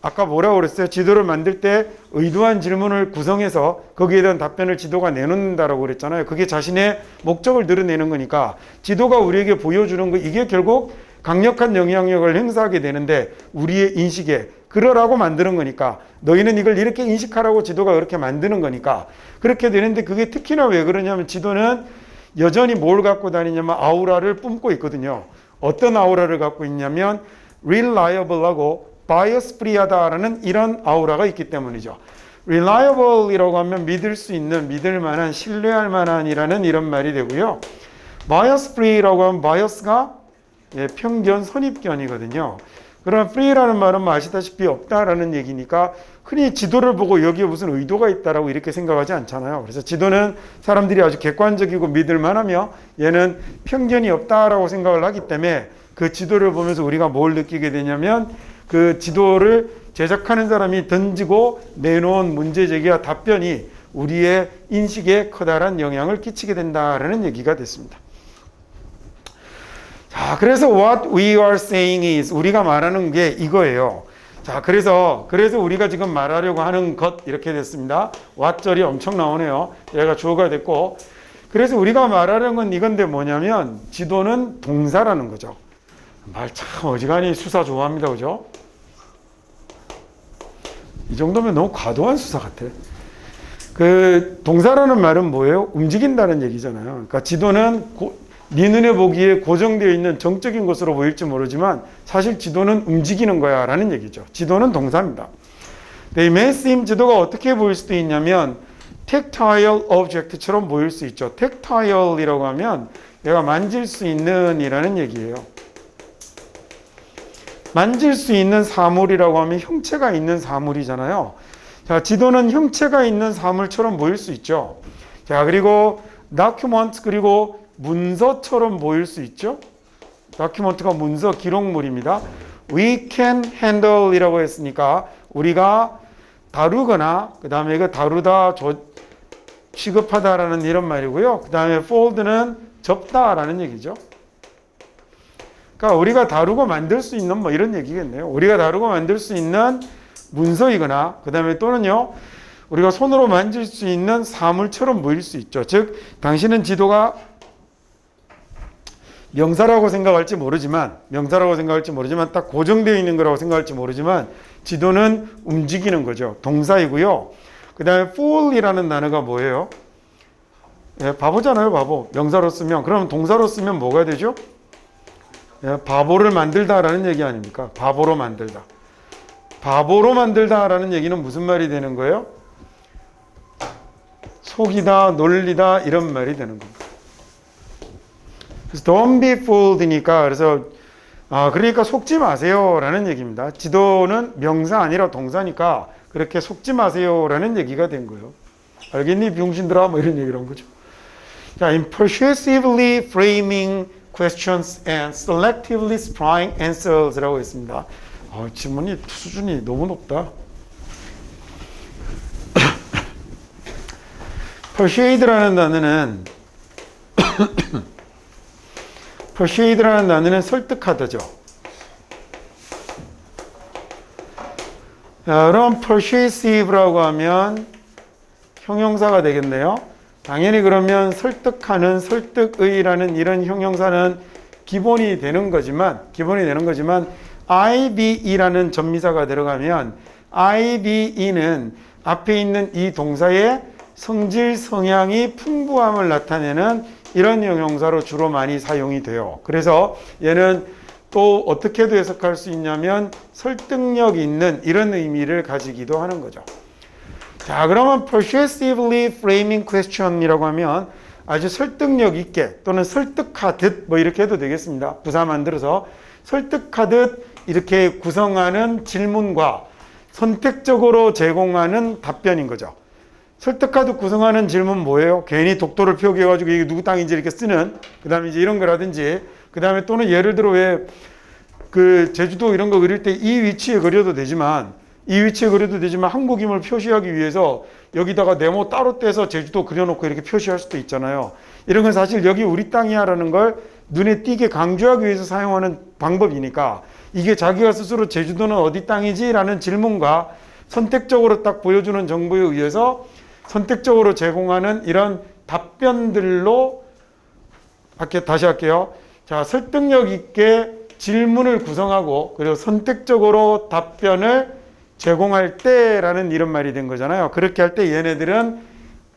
아까 뭐라고 그랬어요? 지도를 만들 때 의도한 질문을 구성해서 거기에 대한 답변을 지도가 내놓는다라고 그랬잖아요. 그게 자신의 목적을 드러내는 거니까 지도가 우리에게 보여주는 거, 이게 결국 강력한 영향력을 행사하게 되는데 우리의 인식에 그러라고 만드는 거니까, 너희는 이걸 이렇게 인식하라고 지도가 그렇게 만드는 거니까 그렇게 되는데, 그게 특히나 왜 그러냐면 지도는 여전히 뭘 갖고 다니냐면 아우라를 뿜고 있거든요. 어떤 아우라를 갖고 있냐면 reliable하고 bias free하다라는 이런 아우라가 있기 때문이죠. reliable이라고 하면 믿을 수 있는, 믿을 만한, 신뢰할 만한이라는 이런 말이 되고요. bias free라고 하면 bias가 편견, 선입견이거든요. 그럼 free라는 말은 아시다시피 없다라는 얘기니까 흔히 지도를 보고 여기에 무슨 의도가 있다라고 이렇게 생각하지 않잖아요. 그래서 지도는 사람들이 아주 객관적이고 믿을 만하며 얘는 편견이 없다라고 생각을 하기 때문에 그 지도를 보면서 우리가 뭘 느끼게 되냐면 그 지도를 제작하는 사람이 던지고 내놓은 문제 제기와 답변이 우리의 인식에 커다란 영향을 끼치게 된다라는 얘기가 됐습니다. 자, 그래서 what we are saying is, 우리가 말하는 게 이거예요. 자, 그래서 우리가 지금 말하려고 하는 것, 이렇게 됐습니다. what절이 엄청 나오네요. 얘가 주어가 됐고, 그래서 우리가 말하는 건 이건데 뭐냐면 지도는 동사라는 거죠. 말 참 어지간히 수사 좋아합니다, 그죠? 이 정도면 너무 과도한 수사 같아. 그 동사라는 말은 뭐예요? 움직인다는 얘기잖아요. 그러니까 지도는 네 눈에 보기에 고정되어 있는 정적인 것으로 보일지 모르지만 사실 지도는 움직이는 거야 라는 얘기죠. 지도는 동사입니다. They may seem 지도가 어떻게 보일 수도 있냐면 tactile object처럼 보일 수 있죠. tactile이라고 하면 내가 만질 수 있는 이라는 얘기예요. 만질 수 있는 사물이라고 하면 형체가 있는 사물이잖아요. 자, 지도는 형체가 있는 사물처럼 보일 수 있죠. 자, 그리고 document 그리고 문서처럼 보일 수 있죠. document가 문서, 기록물입니다. We can handle 이라고 했으니까 우리가 다루거나 그 다음에 이거 다루다, 취급하다라는 이런 말이고요. 그 다음에 fold는 접다라는 얘기죠. 그러니까 우리가 다루고 만들 수 있는 뭐 이런 얘기겠네요. 우리가 다루고 만들 수 있는 문서이거나 그 다음에 또는요 우리가 손으로 만질 수 있는 사물처럼 보일 수 있죠. 즉 당신은 지도가 명사라고 생각할지 모르지만 딱 고정되어 있는 거라고 생각할지 모르지만 지도는 움직이는 거죠. 동사이고요. 그 다음에 fool이라는 단어가 뭐예요? 예, 바보잖아요. 바보. 명사로 쓰면. 그럼 동사로 쓰면 뭐가 되죠? 예, 바보를 만들다라는 얘기 아닙니까? 바보로 만들다. 바보로 만들다라는 얘기는 무슨 말이 되는 거예요? 속이다, 놀리다 이런 말이 되는 겁니다. 그래서 don't be fooled니까 그래서 그러니까 속지 마세요라는 얘기입니다. 지도는 명사 아니라 동사니까 그렇게 속지 마세요라는 얘기가 된 거예요. 알겠니? 병신들아 뭐 이런 얘기를 한 거죠. 자, in persuasively framing questions and selectively supplying answers라고 했습니다. 질문이 수준이 너무 높다. persuade라는 단어는 설득하다죠. 자, 그럼 persuasive라고 하면 형용사가 되겠네요. 당연히 그러면 설득하는, 설득의라는 이런 형용사는 기본이 되는 거지만 IBE라는 전미사가 들어가면 IBE는 앞에 있는 이 동사의 성질, 성향이 풍부함을 나타내는 이런 형용사로 주로 많이 사용이 돼요. 그래서 얘는 또 어떻게도 해석할 수 있냐면 설득력 있는 이런 의미를 가지기도 하는 거죠. 자, 그러면 persuasively framing question이라고 하면 아주 설득력 있게 또는 설득하듯 뭐 이렇게 해도 되겠습니다. 부사 만들어서 설득하듯 이렇게 구성하는 질문과 선택적으로 제공하는 답변인 거죠. 설득하듯 구성하는 질문 뭐예요? 괜히 독도를 표기해가지고 이게 누구 땅인지 이렇게 쓰는 그 다음에 이제 이런 거라든지 그 다음에 또는 예를 들어 왜 그 제주도 이런 거 그릴 때 이 위치에 그려도 되지만 한국임을 표시하기 위해서 여기다가 네모 따로 떼서 제주도 그려놓고 이렇게 표시할 수도 있잖아요. 이런 건 사실 여기 우리 땅이야라는 걸 눈에 띄게 강조하기 위해서 사용하는 방법이니까 이게 자기가 스스로 제주도는 어디 땅이지? 라는 질문과 선택적으로 딱 보여주는 정보에 의해서 선택적으로 제공하는 이런 답변들로 다시 할게요. 자, 설득력 있게 질문을 구성하고 그리고 선택적으로 답변을 제공할 때라는 이런 말이 된 거잖아요. 그렇게 할 때 얘네들은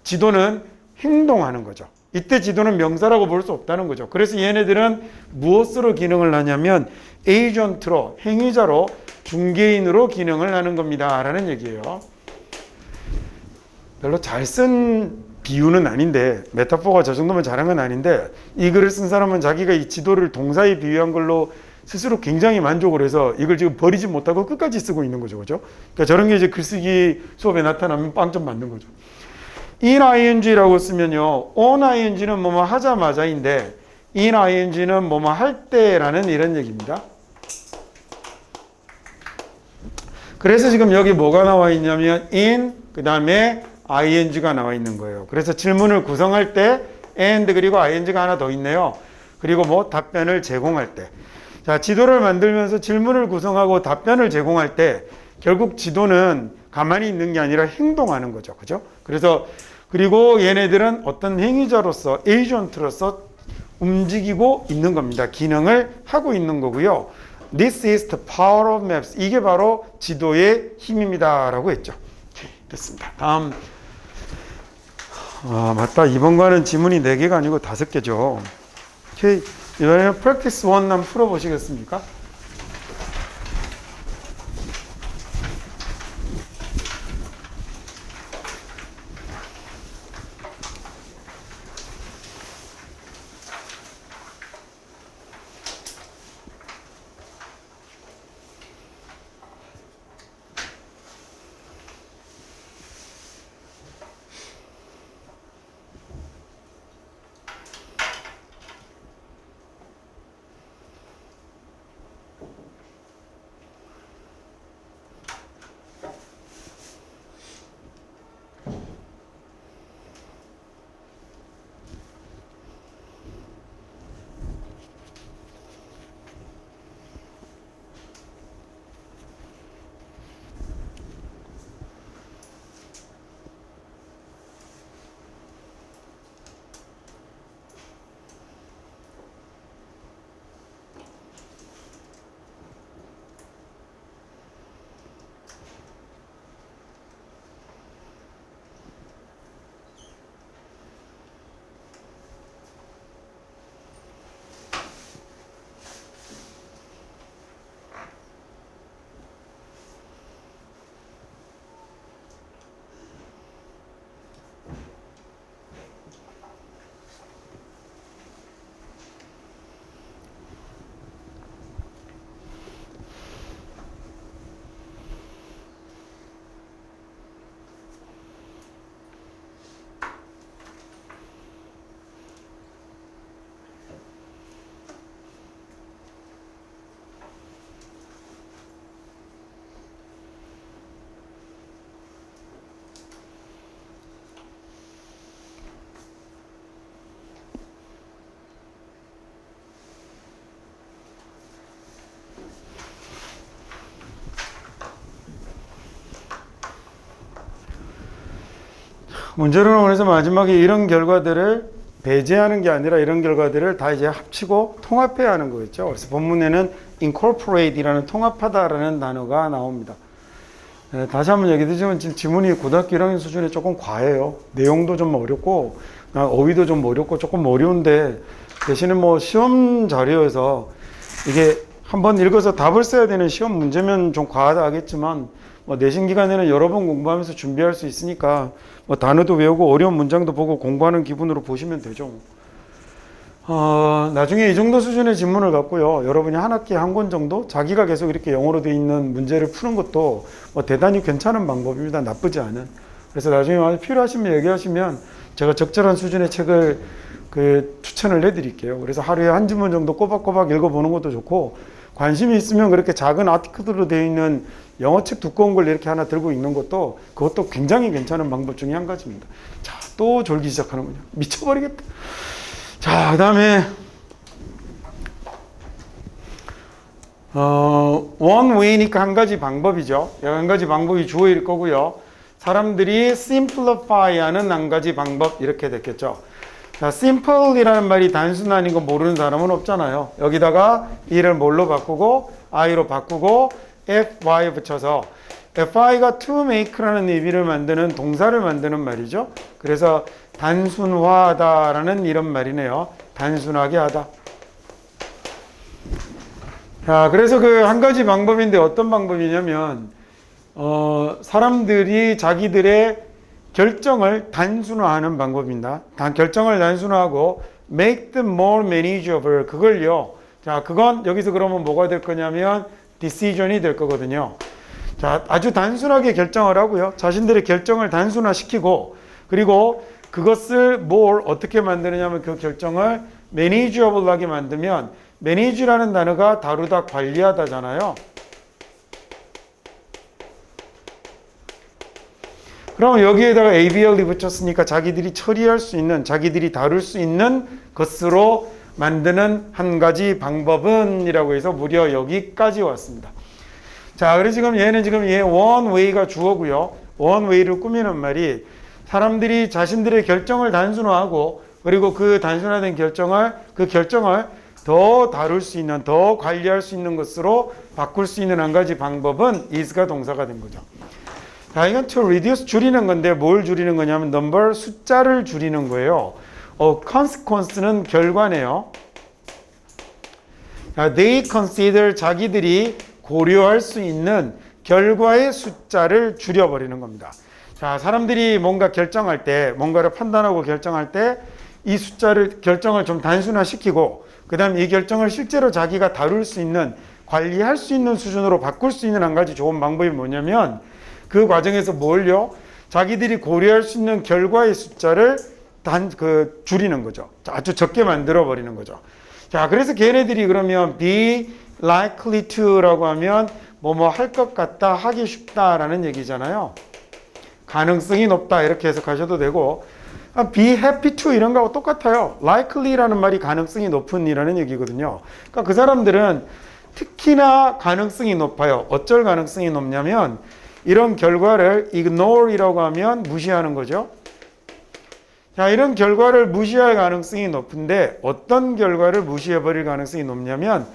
지도는 행동하는 거죠. 이때 지도는 명사라고 볼 수 없다는 거죠. 그래서 얘네들은 무엇으로 기능을 하냐면 에이전트로, 행위자로, 중개인으로 기능을 하는 겁니다 라는 얘기예요. 별로 잘 쓴 비유는 아닌데 메타포가 저 정도면 잘한 건 아닌데 이 글을 쓴 사람은 자기가 이 지도를 동사에 비유한 걸로 스스로 굉장히 만족을 해서 이걸 지금 버리지 못하고 끝까지 쓰고 있는 거죠. 그죠? 그러니까 저런 게 이제 글쓰기 수업에 나타나면 빵점 맞는 거죠. in ing라고 쓰면요. on ing는 뭐뭐 하자마자인데 in ing는 뭐뭐 할 때라는 이런 얘기입니다. 그래서 지금 여기 뭐가 나와 있냐면 in 그 다음에 ing가 나와 있는 거예요. 그래서 질문을 구성할 때 and 그리고 ing가 하나 더 있네요. 그리고 뭐 답변을 제공할 때. 자, 지도를 만들면서 질문을 구성하고 답변을 제공할 때 결국 지도는 가만히 있는 게 아니라 행동하는 거죠. 그죠? 그리고 얘네들은 어떤 행위자로서, 에이전트로서 움직이고 있는 겁니다. 기능을 하고 있는 거고요. This is the power of maps. 이게 바로 지도의 힘입니다. 라고 했죠. 됐습니다. 다음. 맞다. 이번과는 지문이 4개가 아니고 5개죠. 오케이. 이번에는 practice 1 한번 풀어보시겠습니까? 문제론을 원해서 마지막에 이런 결과들을 배제하는 게 아니라 이런 결과들을 다 이제 합치고 통합해야 하는 거겠죠. 그래서 본문에는 incorporate이라는 통합하다라는 단어가 나옵니다. 다시 한번 얘기 드리지만 지금 지문이 고등학교 1학년 수준에 조금 과해요. 내용도 좀 어렵고 어휘도 좀 어렵고 조금 어려운데 대신에 뭐 시험 자료에서 이게 한번 읽어서 답을 써야 되는 시험 문제면 좀 과하다 하겠지만 뭐 내신 기간에는 여러 번 공부하면서 준비할 수 있으니까 뭐 단어도 외우고 어려운 문장도 보고 공부하는 기분으로 보시면 되죠. 나중에 이 정도 수준의 지문을 갖고요, 여러분이 한 학기에 한 권 정도 자기가 계속 이렇게 영어로 되어 있는 문제를 푸는 것도 뭐 대단히 괜찮은 방법입니다. 나쁘지 않은. 그래서 나중에 만약 필요하시면 얘기하시면 제가 적절한 수준의 책을 추천을 해드릴게요. 그래서 하루에 한 지문 정도 꼬박꼬박 읽어보는 것도 좋고, 관심이 있으면 그렇게 작은 아티클로 되어 있는 영어책 두꺼운 걸 이렇게 하나 들고 읽는 것도 그것도 굉장히 괜찮은 방법 중에 한 가지입니다. 자, 또 졸기 시작하는군요. 미쳐버리겠다. 자, 그 다음에 one way니까 한 가지 방법이죠. 한 가지 방법이 주어일 거고요. 사람들이 simplify 하는 한 가지 방법 이렇게 됐겠죠. 자, simple이라는 말이 단순한 거 모르는 사람은 없잖아요. 여기다가 이를 뭘로 바꾸고 i로 바꾸고 fy 붙여서 fy가 to make라는 의미를 만드는 동사를 만드는 말이죠. 그래서 단순화하다라는 이런 말이네요. 단순하게 하다. 자, 그래서 그 한 가지 방법인데 어떤 방법이냐면 사람들이 자기들의 결정을 단순화하는 방법입니다. 결정을 단순화하고 make them more manageable. 그걸요. 자, 그건 여기서 그러면 뭐가 될 거냐면 decision이 될 거거든요. 자, 아주 단순하게 결정을 하고요. 자신들의 결정을 단순화시키고, 그리고 그것을 뭘 어떻게 만드느냐면 그 결정을 manageable하게 만들면, manage라는 단어가 다루다, 관리하다잖아요. 그럼 여기에다가 ABL이 붙였으니까 자기들이 처리할 수 있는, 자기들이 다룰 수 있는 것으로 만드는 한 가지 방법은 이라고 해서 무려 여기까지 왔습니다. 자, 그래서 지금 얘는 지금 one way가 주어고요. one way를 꾸미는 말이 사람들이 자신들의 결정을 단순화하고, 그리고 그 단순화된 결정을 더 다룰 수 있는, 더 관리할 수 있는 것으로 바꿀 수 있는 한 가지 방법은 is가 동사가 된 거죠. 자, 이건 to reduce, 줄이는 건데 뭘 줄이는 거냐면 number, 숫자를 줄이는 거예요. consequence는 결과네요. 자, they consider, 자기들이 고려할 수 있는 결과의 숫자를 줄여버리는 겁니다. 자, 사람들이 뭔가 결정할 때, 뭔가를 판단하고 결정할 때 이 결정을 좀 단순화시키고, 그 다음 이 결정을 실제로 자기가 다룰 수 있는, 관리할 수 있는 수준으로 바꿀 수 있는 한 가지 좋은 방법이 뭐냐면 그 과정에서 뭘요? 자기들이 고려할 수 있는 결과의 숫자를 줄이는 거죠. 아주 적게 만들어 버리는 거죠. 자, 그래서 걔네들이 그러면 be likely to라고 하면 뭐뭐 할 것 같다, 하기 쉽다라는 얘기잖아요. 가능성이 높다 이렇게 해석하셔도 되고, be happy to 이런 거하고 똑같아요. likely라는 말이 가능성이 높은 이라는 얘기거든요. 그러니까 그 사람들은 특히나 가능성이 높아요. 어쩔 가능성이 높냐면 이런 결과를 ignore이라고 하면 무시하는 거죠. 자, 이런 결과를 무시할 가능성이 높은데 어떤 결과를 무시해버릴 가능성이 높냐면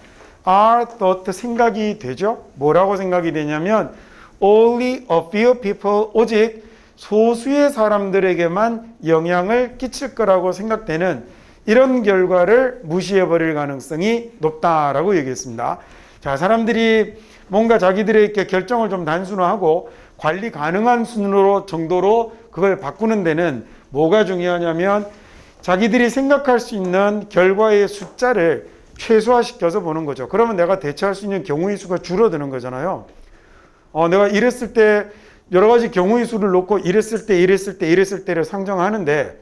are thought, 생각이 되죠. 뭐라고 생각이 되냐면 only a few people, 오직 소수의 사람들에게만 영향을 끼칠 거라고 생각되는 이런 결과를 무시해버릴 가능성이 높다라고 얘기했습니다. 자, 사람들이 뭔가 자기들의 결정을 좀 단순화하고 관리 가능한 순으로 정도로 그걸 바꾸는 데는 뭐가 중요하냐면 자기들이 생각할 수 있는 결과의 숫자를 최소화시켜서 보는 거죠. 그러면 내가 대처할 수 있는 경우의 수가 줄어드는 거잖아요. 내가 이랬을 때 여러 가지 경우의 수를 놓고 이랬을 때를 상정하는데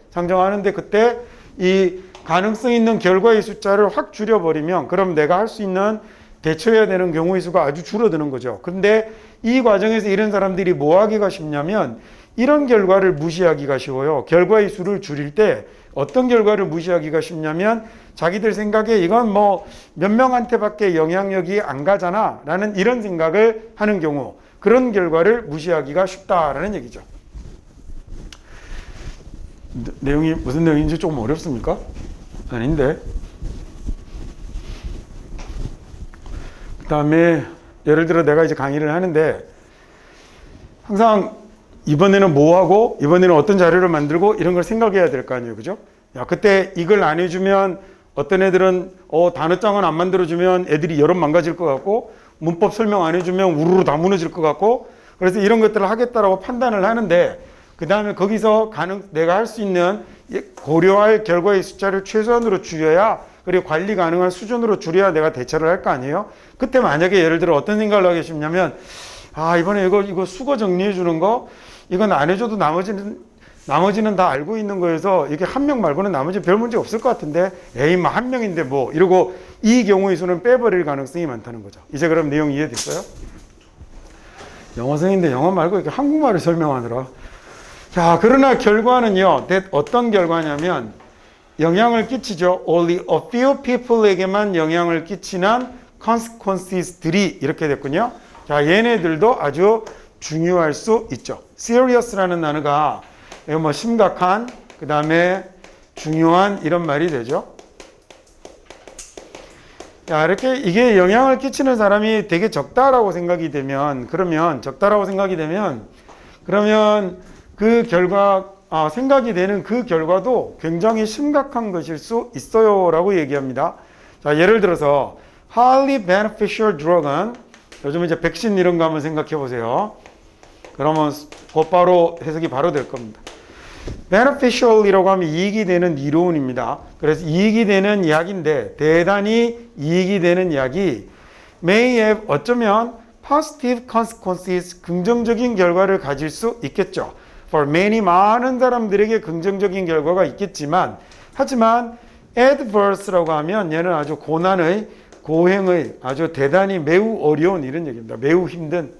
그때 이 가능성 있는 결과의 숫자를 확 줄여버리면 그럼 내가 할 수 있는 대처해야 되는 경우의 수가 아주 줄어드는 거죠. 근데 이 과정에서 이런 사람들이 뭐 하기가 쉽냐면 이런 결과를 무시하기가 쉬워요. 결과의 수를 줄일 때 어떤 결과를 무시하기가 쉽냐면 자기들 생각에 이건 뭐 몇 명한테밖에 영향력이 안 가잖아 라는 이런 생각을 하는 경우, 그런 결과를 무시하기가 쉽다라는 얘기죠. 내용이 무슨 내용인지 조금 어렵습니까? 아닌데. 그 다음에 예를 들어 내가 이제 강의를 하는데 항상 이번에는 뭐 하고 이번에는 어떤 자료를 만들고 이런 걸 생각해야 될 거 아니에요. 그죠? 야, 그때 이걸 안 해주면 어떤 애들은 단어장은 안 만들어주면 애들이 여론 망가질 것 같고 문법 설명 안 해주면 우르르 다 무너질 것 같고 그래서 이런 것들을 하겠다라고 판단을 하는데 그 다음에 거기서 내가 할 수 있는 고려할 결과의 숫자를 최소한으로 줄여야 그리고 관리 가능한 수준으로 줄여야 내가 대처를 할 거 아니에요. 그때 만약에 예를 들어 어떤 생각을 하게 싶냐면 이번에 이거 수거 정리해 주는 거 이건 안 해줘도 나머지는 다 알고 있는 거여서 이게 한 명 말고는 나머지 별 문제 없을 것 같은데 에이 뭐 한 명인데 뭐 이러고 이 경우의 수는 빼버릴 가능성이 많다는 거죠. 이제 그럼 내용 이해됐어요? 영어생인데 영어 말고 이렇게 한국말을 설명하느라. 자, 그러나 결과는요, 어떤 결과냐면 영향을 끼치죠. Only a few people에게만 영향을 끼치는 consequences들이 이렇게 됐군요. 자, 얘네들도 아주 중요할 수 있죠. serious라는 단어가 뭐 심각한, 그 다음에 중요한 이런 말이 되죠. 자, 이렇게 이게 영향을 끼치는 사람이 되게 적다라고 생각이 되면 그러면 그 결과 생각이 되는 그 결과도 굉장히 심각한 것일 수 있어요 라고 얘기합니다. 자, 예를 들어서 highly beneficial drug은 요즘 이제 백신 이런 거 한번 생각해 보세요. 그러면 곧바로 해석이 바로 될 겁니다. beneficial이라고 하면 이익이 되는 이론입니다. 그래서 이익이 되는 약인데 대단히 이익이 되는 약이 may have 어쩌면 positive consequences 긍정적인 결과를 가질 수 있겠죠. for many 많은 사람들에게 긍정적인 결과가 있겠지만 하지만 adverse라고 하면 얘는 아주 고난의 고행의 아주 대단히 매우 어려운 이런 얘기입니다. 매우 힘든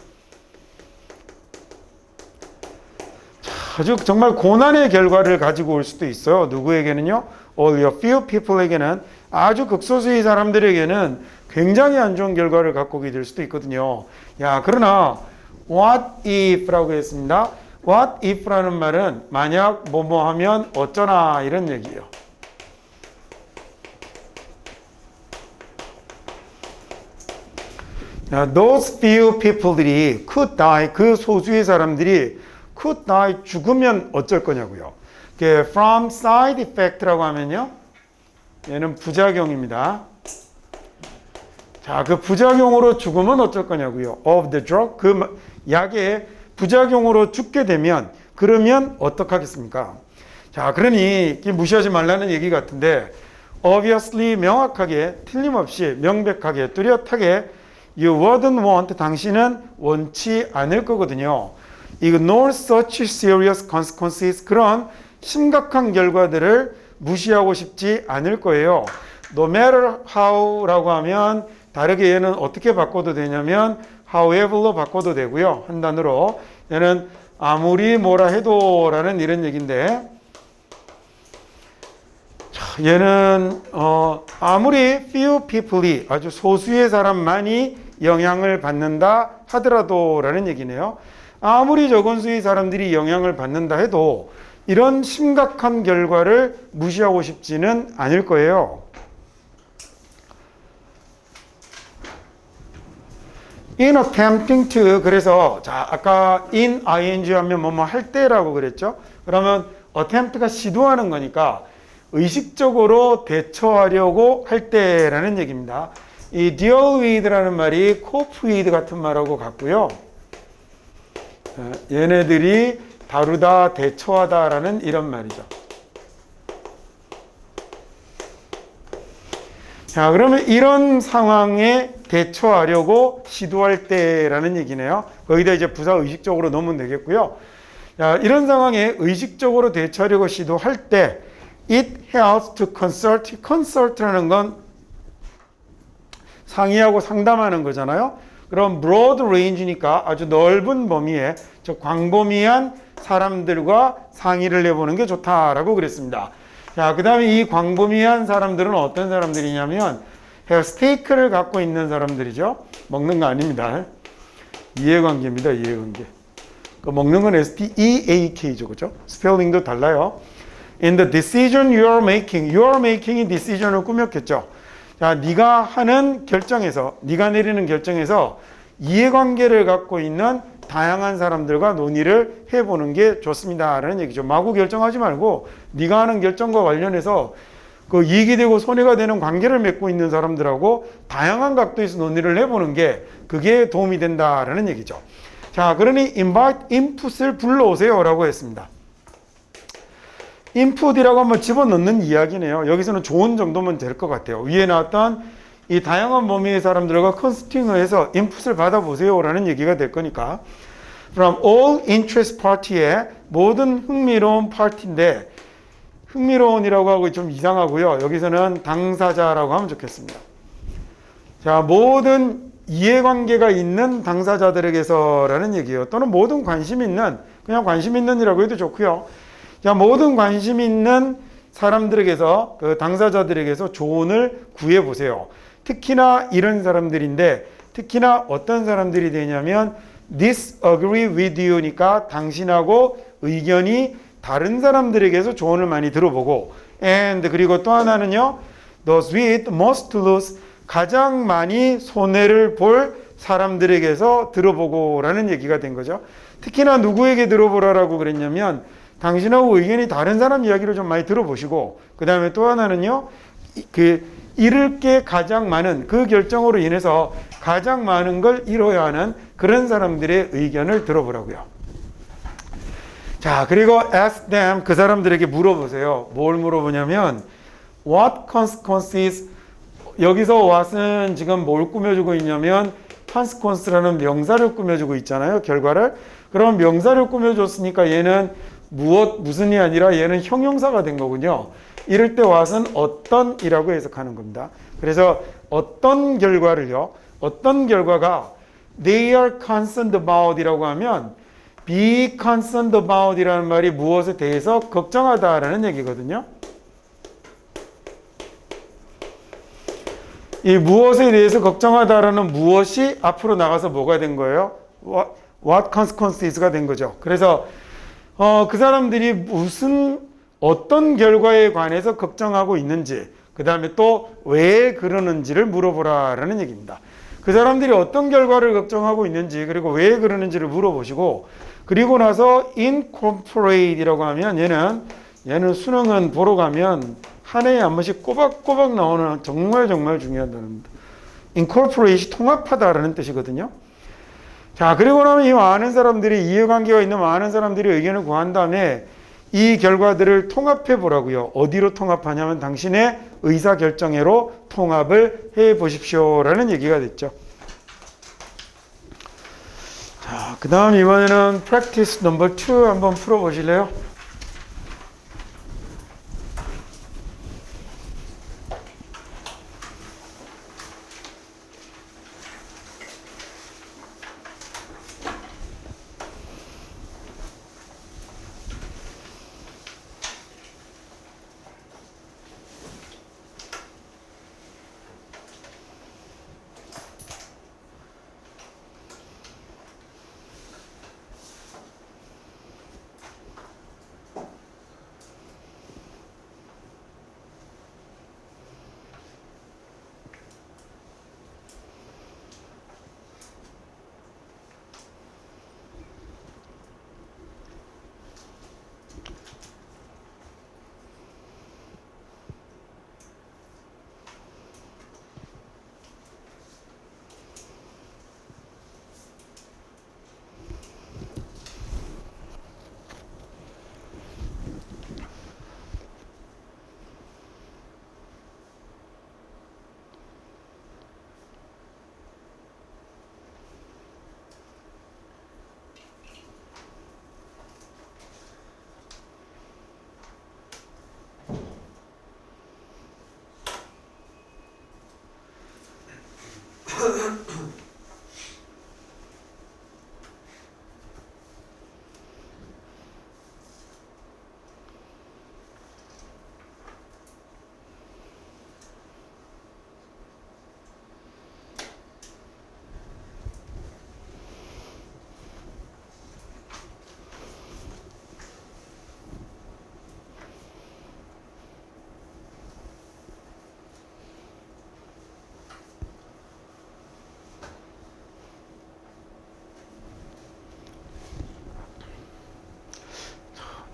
아주 정말 고난의 결과를 가지고 올 수도 있어요. 누구에게는요? Only a few people에게는 아주 극소수의 사람들에게는 굉장히 안 좋은 결과를 갖고 오게 될 수도 있거든요. 야, 그러나 what if라고 했습니다. what if라는 말은 만약 뭐뭐 하면 어쩌나 이런 얘기예요. 야, those few people들이 could die 그 소수의 사람들이 could die 죽으면 어쩔 거냐고요. from side effect라고 하면요. 얘는 부작용입니다. 자, 그 부작용으로 죽으면 어쩔 거냐고요. of the drug 그 약의 부작용으로 죽게 되면 그러면 어떡하겠습니까? 자, 그러니 무시하지 말라는 얘기 같은데 obviously 명확하게 틀림없이 명백하게 뚜렷하게 you wouldn't want 당신은 원치 않을 거거든요. ignore such serious consequences 그런 심각한 결과들을 무시하고 싶지 않을 거예요. no matter how라고 하면 다르게 얘는 어떻게 바꿔도 되냐면 however로 바꿔도 되고요. 한 단어로 얘는 아무리 뭐라 해도 라는 이런 얘기인데 자, 얘는 아무리 few people이 아주 소수의 사람만이 영향을 받는다 하더라도 라는 얘기네요. 아무리 적은 수의 사람들이 영향을 받는다 해도 이런 심각한 결과를 무시하고 싶지는 않을 거예요. in attempting to 그래서 자 아까 in ing 하면 뭐뭐 할 때라고 그랬죠. 그러면 attempt가 시도하는 거니까 의식적으로 대처하려고 할 때라는 얘기입니다. 이 deal with라는 말이 cope with 같은 말하고 같고요. 얘네들이 다루다 대처하다라는 이런 말이죠. 자, 그러면 이런 상황에 대처하려고 시도할 때라는 얘기네요. 거기다 이제 부사 의식적으로 넣으면 되겠고요. 자, 이런 상황에 의식적으로 대처하려고 시도할 때 it helps to consult라는 건 상의하고 상담하는 거잖아요. 그럼 broad range니까 아주 넓은 범위에 광범위한 사람들과 상의를 해보는 게 좋다라고 그랬습니다. 자, 그 다음에 이 광범위한 사람들은 어떤 사람들이냐면 have steak를 갖고 있는 사람들이죠. 먹는 거 아닙니다. 이해관계입니다. 이해관계. 그 먹는 건 S-T-E-A-K죠. 그죠? 스펠링도 달라요. In the decision you are making이 decision을 꾸몄겠죠. 자, 네가 하는 결정에서, 네가 내리는 결정에서 이해관계를 갖고 있는 다양한 사람들과 논의를 해보는 게 좋습니다라는 얘기죠. 마구 결정하지 말고 네가 하는 결정과 관련해서 그 이익이 되고 손해가 되는 관계를 맺고 있는 사람들하고 다양한 각도에서 논의를 해보는 게 그게 도움이 된다라는 얘기죠. 자, 그러니 invite input을 불러오세요라고 했습니다. input이라고 한번 집어넣는 이야기네요. 여기서는 조언 정도면 될 것 같아요. 위에 나왔던 이 다양한 범위의 사람들과 컨스팅을 해서 인풋을 받아보세요라는 얘기가 될 거니까 from all interest party의 모든 흥미로운 파티인데 흥미로운이라고 하고 좀 이상하고요. 여기서는 당사자라고 하면 좋겠습니다. 자, 모든 이해관계가 있는 당사자들에게서라는 얘기예요. 또는 모든 관심 있는, 그냥 관심 있는이라고 해도 좋고요. 자, 모든 관심 있는 사람들에게서, 그 당사자들에게서 조언을 구해보세요. 특히나 이런 사람들인데, 특히나 어떤 사람들이 되냐면 disagree with you니까 당신하고 의견이 다른 사람들에게서 조언을 많이 들어보고 and 그리고 또 하나는요. those with most lose 가장 많이 손해를 볼 사람들에게서 들어보고 라는 얘기가 된 거죠. 특히나 누구에게 들어보라라고 그랬냐면 당신하고 의견이 다른 사람 이야기를 좀 많이 들어보시고 그 다음에 또 하나는요. 잃을 게 가장 많은 그 결정으로 인해서 가장 많은 걸 잃어야 하는 그런 사람들의 의견을 들어보라고요. 자, 그리고 ask them 그 사람들에게 물어보세요. 뭘 물어보냐면 what consequences 여기서 what은 지금 뭘 꾸며주고 있냐면 consequence라는 명사를 꾸며주고 있잖아요. 결과를. 그럼 명사를 꾸며줬으니까 얘는 무슨이 아니라 얘는 형용사가 된 거군요. 이럴 때 what은 어떤이라고 해석하는 겁니다. 그래서 어떤 결과를요. 어떤 결과가 they are concerned about 이라고 하면 be concerned about 이라는 말이 무엇에 대해서 걱정하다라는 얘기거든요. 이 무엇에 대해서 걱정하다라는 무엇이 앞으로 나가서 뭐가 된 거예요? What consequences가 된 거죠. 그래서 그 사람들이 어떤 결과에 관해서 걱정하고 있는지 그 다음에 또 왜 그러는지를 물어보라라는 얘기입니다. 그 사람들이 어떤 결과를 걱정하고 있는지 그리고 왜 그러는지를 물어보시고 그리고 나서 incorporate이라고 하면 얘는 수능은 보러 가면 한 해에 한 번씩 꼬박꼬박 나오는 정말 중요한 단어입니다. incorporate이 통합하다라는 뜻이거든요. 자, 그리고 나면 이 많은 사람들이 이해관계가 있는 많은 사람들이 의견을 구한 다음에 이 결과들을 통합해 보라고요. 어디로 통합하냐면 당신의 의사결정회로 통합을 해 보십시오라는 얘기가 됐죠. 자, 그 다음 이번에는 practice number 2 한번 풀어 보실래요?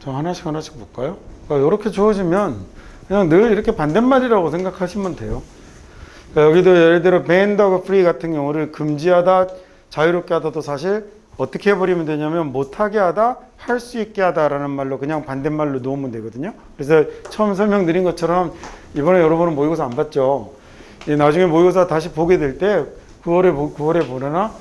자, 하나씩 볼까요? 그러니까 이렇게 주어지면 그냥 늘 이렇게 반대말이라고 생각하시면 돼요. 그러니까 여기도 예를 들어 밴더그 프리 같은 경우를 금지하다, 자유롭게 하다도 사실 어떻게 해버리면 되냐면 못하게 하다, 할 수 있게 하다라는 말로 그냥 반대말로 놓으면 되거든요. 그래서 처음 설명드린 것처럼 이번에 여러분은 모의고사 안 봤죠. 나중에 모의고사 다시 보게 될 때 9월에 보려나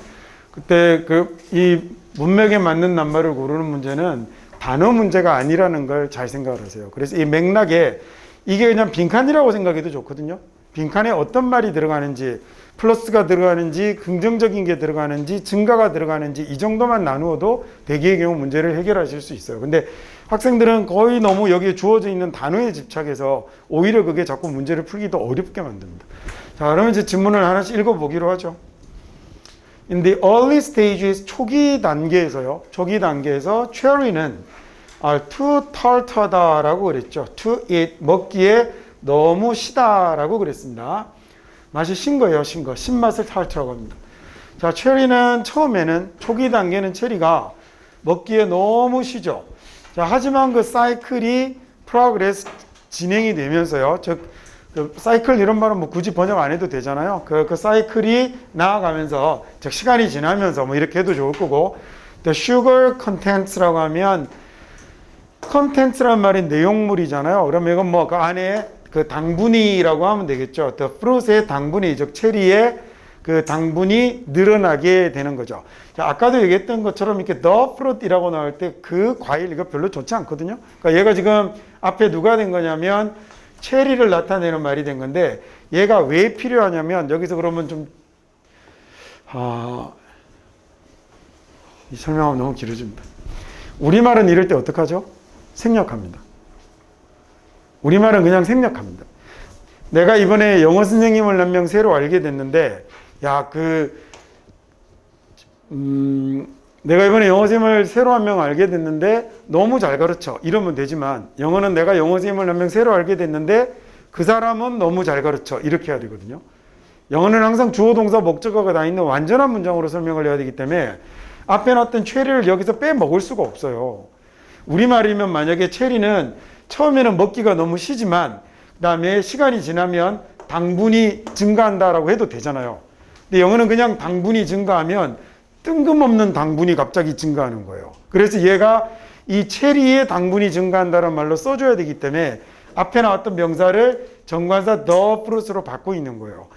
그때 이 문맥에 맞는 낱말을 고르는 문제는 단어 문제가 아니라는 걸 잘 생각을 하세요. 그래서 이 맥락에 이게 그냥 빈칸이라고 생각해도 좋거든요. 빈칸에 어떤 말이 들어가는지, 플러스가 들어가는지, 긍정적인 게 들어가는지, 증가가 들어가는지 이 정도만 나누어도 대개의 경우 문제를 해결하실 수 있어요. 근데 학생들은 거의 너무 여기에 주어져 있는 단어에 집착해서 오히려 그게 자꾸 문제를 풀기도 어렵게 만듭니다. 자, 그러면 이제 질문을 하나씩 읽어보기로 하죠. In the early stages, 초기 단계에서 cherry는 too tart하다라고 그랬죠. To eat, 먹기에 너무 시다라고 그랬습니다. 맛이 신 거예요, 신 거. 신맛을 tart라고 합니다. 자, 체리는 처음에는 초기 단계는 체리가 먹기에 너무 시죠. 자, 하지만 그 사이클이 progress 진행이 되면서요. 즉, 그 사이클 이런 말은 뭐 굳이 번역 안 해도 되잖아요. 그 사이클이 나아가면서, 즉 시간이 지나면서 뭐 이렇게 해도 좋을 거고, the sugar contents라고 하면 컨텐츠란 말이 내용물이잖아요. 그러면 이건 뭐 그 안에 그 당분이라고 하면 되겠죠. The fruit의 당분이, 즉 체리의 그 당분이 늘어나게 되는 거죠. 자, 아까도 얘기했던 것처럼 이렇게 the fruit이라고 나올 때 그 과일 이거 별로 좋지 않거든요. 그러니까 얘가 지금 앞에 누가 된 거냐면 체리를 나타내는 말이 된 건데 얘가 왜 필요하냐면 여기서 그러면 좀 이 설명하면 너무 길어집니다. 우리말은 이럴 때 어떡하죠? 생략합니다. 우리말은 그냥 생략합니다. 내가 이번에 영어 선생님을 몇 명 새로 알게 됐는데, 내가 이번에 영어 선생님을 새로 한 명 알게 됐는데, 너무 잘 가르쳐. 이러면 되지만, 영어는 내가 영어 선생님을 몇 명 새로 알게 됐는데, 그 사람은 너무 잘 가르쳐. 이렇게 해야 되거든요. 영어는 항상 주어, 동사, 목적어가 다 있는 완전한 문장으로 설명을 해야 되기 때문에, 앞에 놨던 체리를 여기서 빼먹을 수가 없어요. 우리말이면 만약에 체리는 처음에는 먹기가 너무 시지만 그 다음에 시간이 지나면 당분이 증가한다라고 해도 되잖아요. 근데 영어는 그냥 당분이 증가하면 뜬금없는 당분이 갑자기 증가하는 거예요. 그래서 얘가 이 체리의 당분이 증가한다는 말로 써줘야 되기 때문에 앞에 나왔던 명사를 정관사 the fruit으로 바꾸고 있는 거예요.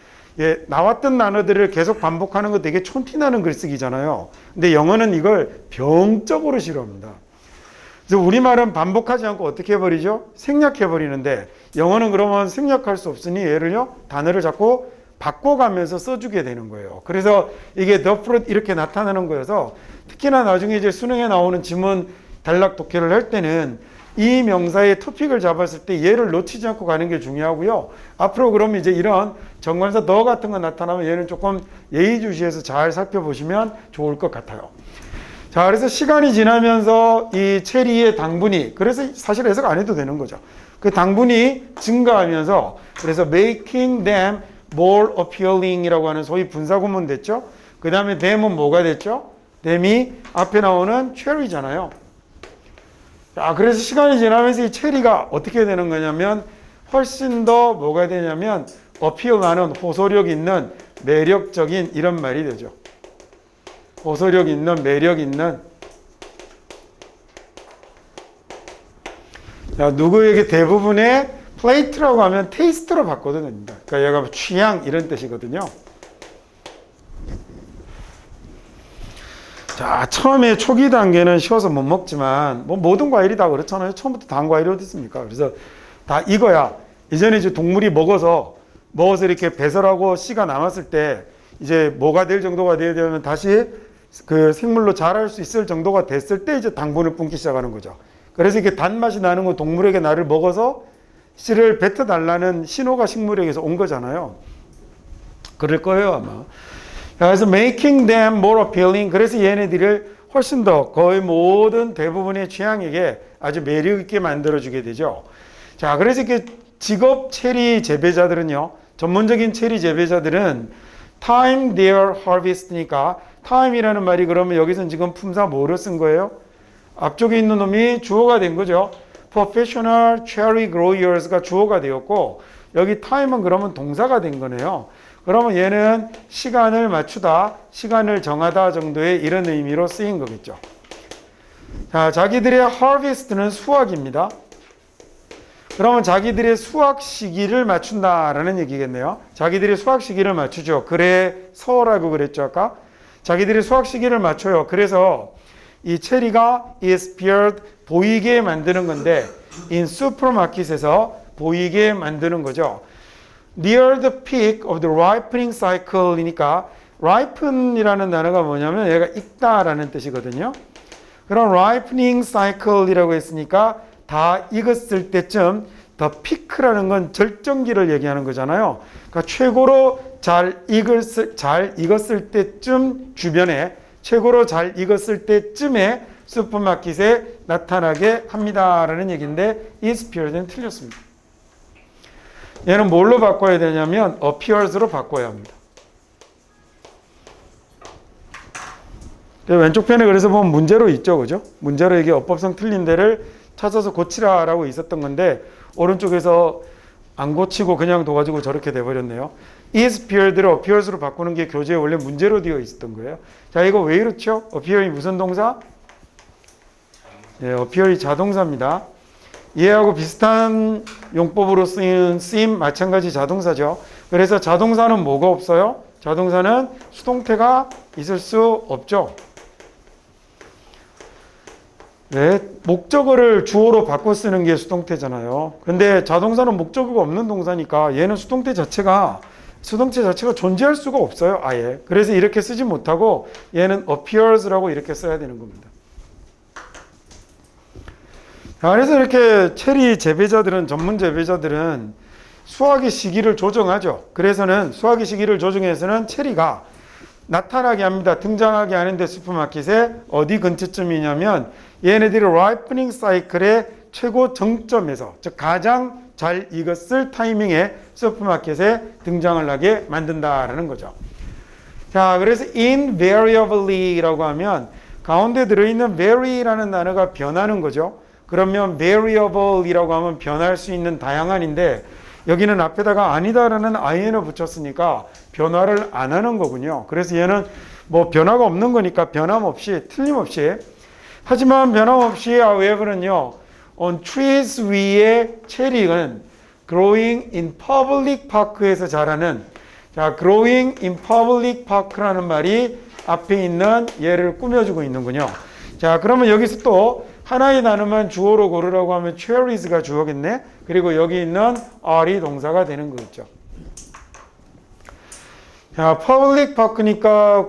예, 나왔던 단어들을 계속 반복하는 거 되게 촌티나는 글쓰기잖아요. 근데 영어는 이걸 병적으로 싫어합니다. 그래서 우리말은 반복하지 않고 어떻게 해버리죠? 생략해버리는데 영어는 그러면 생략할 수 없으니 얘를요 단어를 자꾸 바꿔가면서 써주게 되는 거예요. 그래서 이게 the fruit 이렇게 나타나는 거여서 특히나 나중에 이제 수능에 나오는 지문 단락 독해를 할 때는 이 명사의 토픽을 잡았을 때 얘를 놓치지 않고 가는 게 중요하고요. 앞으로 그러면 이제 이런 정관사 the 같은 거 나타나면 얘는 조금 예의주시해서 잘 살펴보시면 좋을 것 같아요. 자, 그래서 시간이 지나면서 이 체리의 당분이, 그래서 사실 해석 안 해도 되는 거죠. 그 당분이 증가하면서, 그래서 making them more appealing 이라고 하는 소위 분사구문 됐죠? 그 다음에 them은 뭐가 됐죠? them이 앞에 나오는 cherry잖아요. 자, 그래서 시간이 지나면서 이 체리가 어떻게 되는 거냐면, 훨씬 더 뭐가 되냐면, appeal하는 호소력 있는 매력적인 이런 말이 되죠. 호소력 있는, 매력 있는. 자, 누구에게 대부분의 플레이트라고 하면 테이스트로 바꿔도 됩니다. 그러니까 얘가 취향 이런 뜻이거든요. 자, 처음에 초기 단계는 쉬워서 못 먹지만 뭐 모든 과일이 다 그렇잖아요. 처음부터 단 과일이 어디 있습니까? 그래서 다 익어야 이전에 이제 동물이 먹어서 이렇게 배설하고 씨가 남았을 때 이제 뭐가 될 정도가 돼야 되면 다시 그 생물로 자랄 수 있을 정도가 됐을 때 이제 당분을 뿜기 시작하는 거죠. 그래서 이게 단맛이 나는 건 동물에게 나를 먹어서 씨를 뱉어달라는 신호가 식물에게서 온 거잖아요. 그럴 거예요, 아마. 그래서 making them more appealing. 그래서 얘네들을 훨씬 더 거의 모든 대부분의 취향에게 아주 매력 있게 만들어주게 되죠. 자, 그래서 이렇게 직업 체리 재배자들은요, 전문적인 체리 재배자들은 time their harvest니까 time이라는 말이 그러면 여기서는 지금 품사 뭐로 쓴 거예요? 앞쪽에 있는 놈이 주어가 된 거죠. Professional cherry growers가 주어가 되었고 여기 time은 그러면 동사가 된 거네요. 그러면 얘는 시간을 맞추다, 시간을 정하다 정도의 이런 의미로 쓰인 거겠죠. 자, 자기들의 harvest는 수확입니다. 그러면 자기들의 수확 시기를 맞춘다라는 얘기겠네요. 자기들의 수확 시기를 맞추죠. 그래서라고 그랬죠, 아까. 자기들의 수확 시기를 맞춰요. 그래서 이 체리가 is appeared 보이게 만드는 건데 in supermarket에서 보이게 만드는 거죠. Near the peak of the ripening cycle이니까 ripen이라는 단어가 뭐냐면 얘가 익다라는 뜻이거든요. 그럼 ripening cycle이라고 했으니까 다 익었을 때쯤 the peak라는 건 절정기를 얘기하는 거잖아요. 그러니까 최고로 잘 익었을 때쯤 주변에 최고로 잘 익었을 때쯤에 슈퍼마켓에 나타나게 합니다라는 얘기인데 is appeared는 틀렸습니다. 얘는 뭘로 바꿔야 되냐면 appears로 바꿔야 합니다. 왼쪽 편에 그래서 보면 문제로 있죠, 그죠? 문제로 이게 어법상 틀린 데를 찾아서 고치라라고 있었던 건데 오른쪽에서 안 고치고 그냥 둬가지고 저렇게 돼버렸네요. is appeared를 appears로 바꾸는 게 교재에 원래 문제로 되어 있었던 거예요. 자, 이거 왜 이렇죠? appear이 무슨 동사? 네, appear이 자동사입니다. 얘하고 비슷한 용법으로 쓰임 마찬가지 자동사죠. 그래서 자동사는 뭐가 없어요? 자동사는 수동태가 있을 수 없죠. 네, 목적어를 주어로 바꿔 쓰는 게 수동태잖아요. 근데 자동사는 목적어가 없는 동사니까 얘는 수동태 자체가 존재할 수가 없어요, 아예. 그래서 이렇게 쓰지 못하고 얘는 appears라고 이렇게 써야 되는 겁니다. 그래서 이렇게 체리 재배자들은, 전문 재배자들은 수확의 시기를 조정하죠. 그래서는 수확의 시기를 조정해서는 체리가 나타나게 합니다. 등장하게 하는데 슈퍼마켓에 어디 근처쯤이냐면 얘네들이 ripening cycle의 최고 정점에서, 즉 가장 잘 익었을 타이밍에 슈퍼마켓에 등장을 하게 만든다라는 거죠. 자, 그래서 invariably라고 하면 가운데 들어있는 vary라는 단어가 변하는 거죠. 그러면 variable이라고 하면 변할 수 있는 다양한인데 여기는 앞에다가 아니다라는 IN을 붙였으니까 변화를 안 하는 거군요. 그래서 얘는 뭐 변화가 없는 거니까 변함없이, 틀림없이. 하지만 변함없이 however는요, on trees 위에 체리는 growing in public park에서 자라는, 자, growing in public park라는 말이 앞에 있는 얘를 꾸며주고 있는군요. 자, 그러면 여기서 또 하나의 단어만 주어로 고르라고 하면 cherries가 주어겠네. 그리고 여기 있는 are이 동사가 되는 거겠죠. 자, public park니까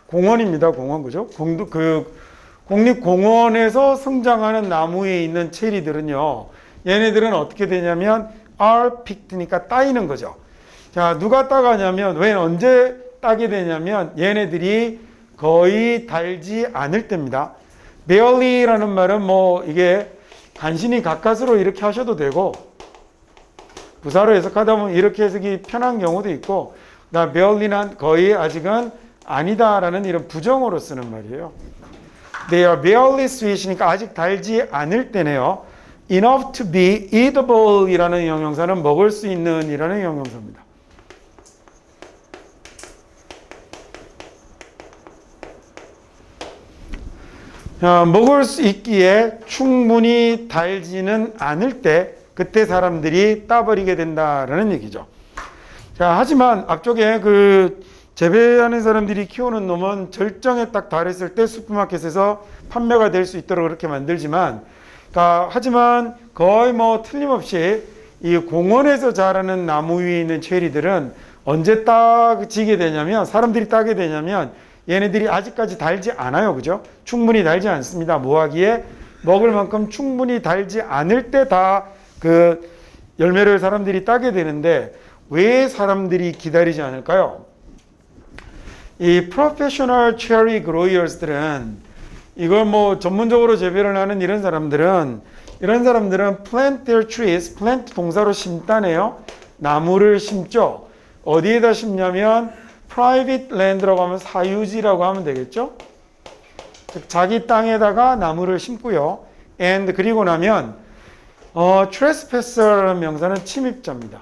공원입니다. 공원, 그죠? 국립공원에서 성장하는 나무에 있는 체리들은요, 얘네들은 어떻게 되냐면 are picked니까 따이는 거죠. 자, 누가 따가냐면, 왜 언제 따게 되냐면 얘네들이 거의 달지 않을 때입니다. barely라는 말은 뭐 이게 간신히 가까스로 이렇게 하셔도 되고 부사로 해석하다 보면 이렇게 해석이 편한 경우도 있고, barely는 거의 아직은 아니다라는 이런 부정어로 쓰는 말이에요. They are barely sweet이니까 아직 달지 않을 때네요. Enough to be eatable 이라는 형용사는 먹을 수 있는 이라는 형용사입니다. 자, 먹을 수 있기에 충분히 달지는 않을 때 그때 사람들이 따버리게 된다라는 얘기죠. 자, 하지만 앞쪽에 그 재배하는 사람들이 키우는 놈은 절정에 딱 달했을 때 슈퍼마켓에서 판매가 될 수 있도록 그렇게 만들지만, 하지만 거의 뭐 틀림없이 이 공원에서 자라는 나무 위에 있는 체리들은 언제 따지게 되냐면, 사람들이 따게 되냐면 얘네들이 아직까지 달지 않아요, 그죠? 충분히 달지 않습니다. 뭐 하기에? 먹을 만큼 충분히 달지 않을 때 다 그 열매를 사람들이 따게 되는데 왜 사람들이 기다리지 않을까요? 이 프로페셔널 체리 그로이어스들은, 이걸 뭐 전문적으로 재배를 하는 이런 사람들은 plant their trees, plant 동사로 심다네요. 나무를 심죠. 어디에다 심냐면 private land라고 하면 사유지라고 하면 되겠죠. 즉 자기 땅에다가 나무를 심고요. and 그리고 나면 trespasser라는 명사는 침입자입니다.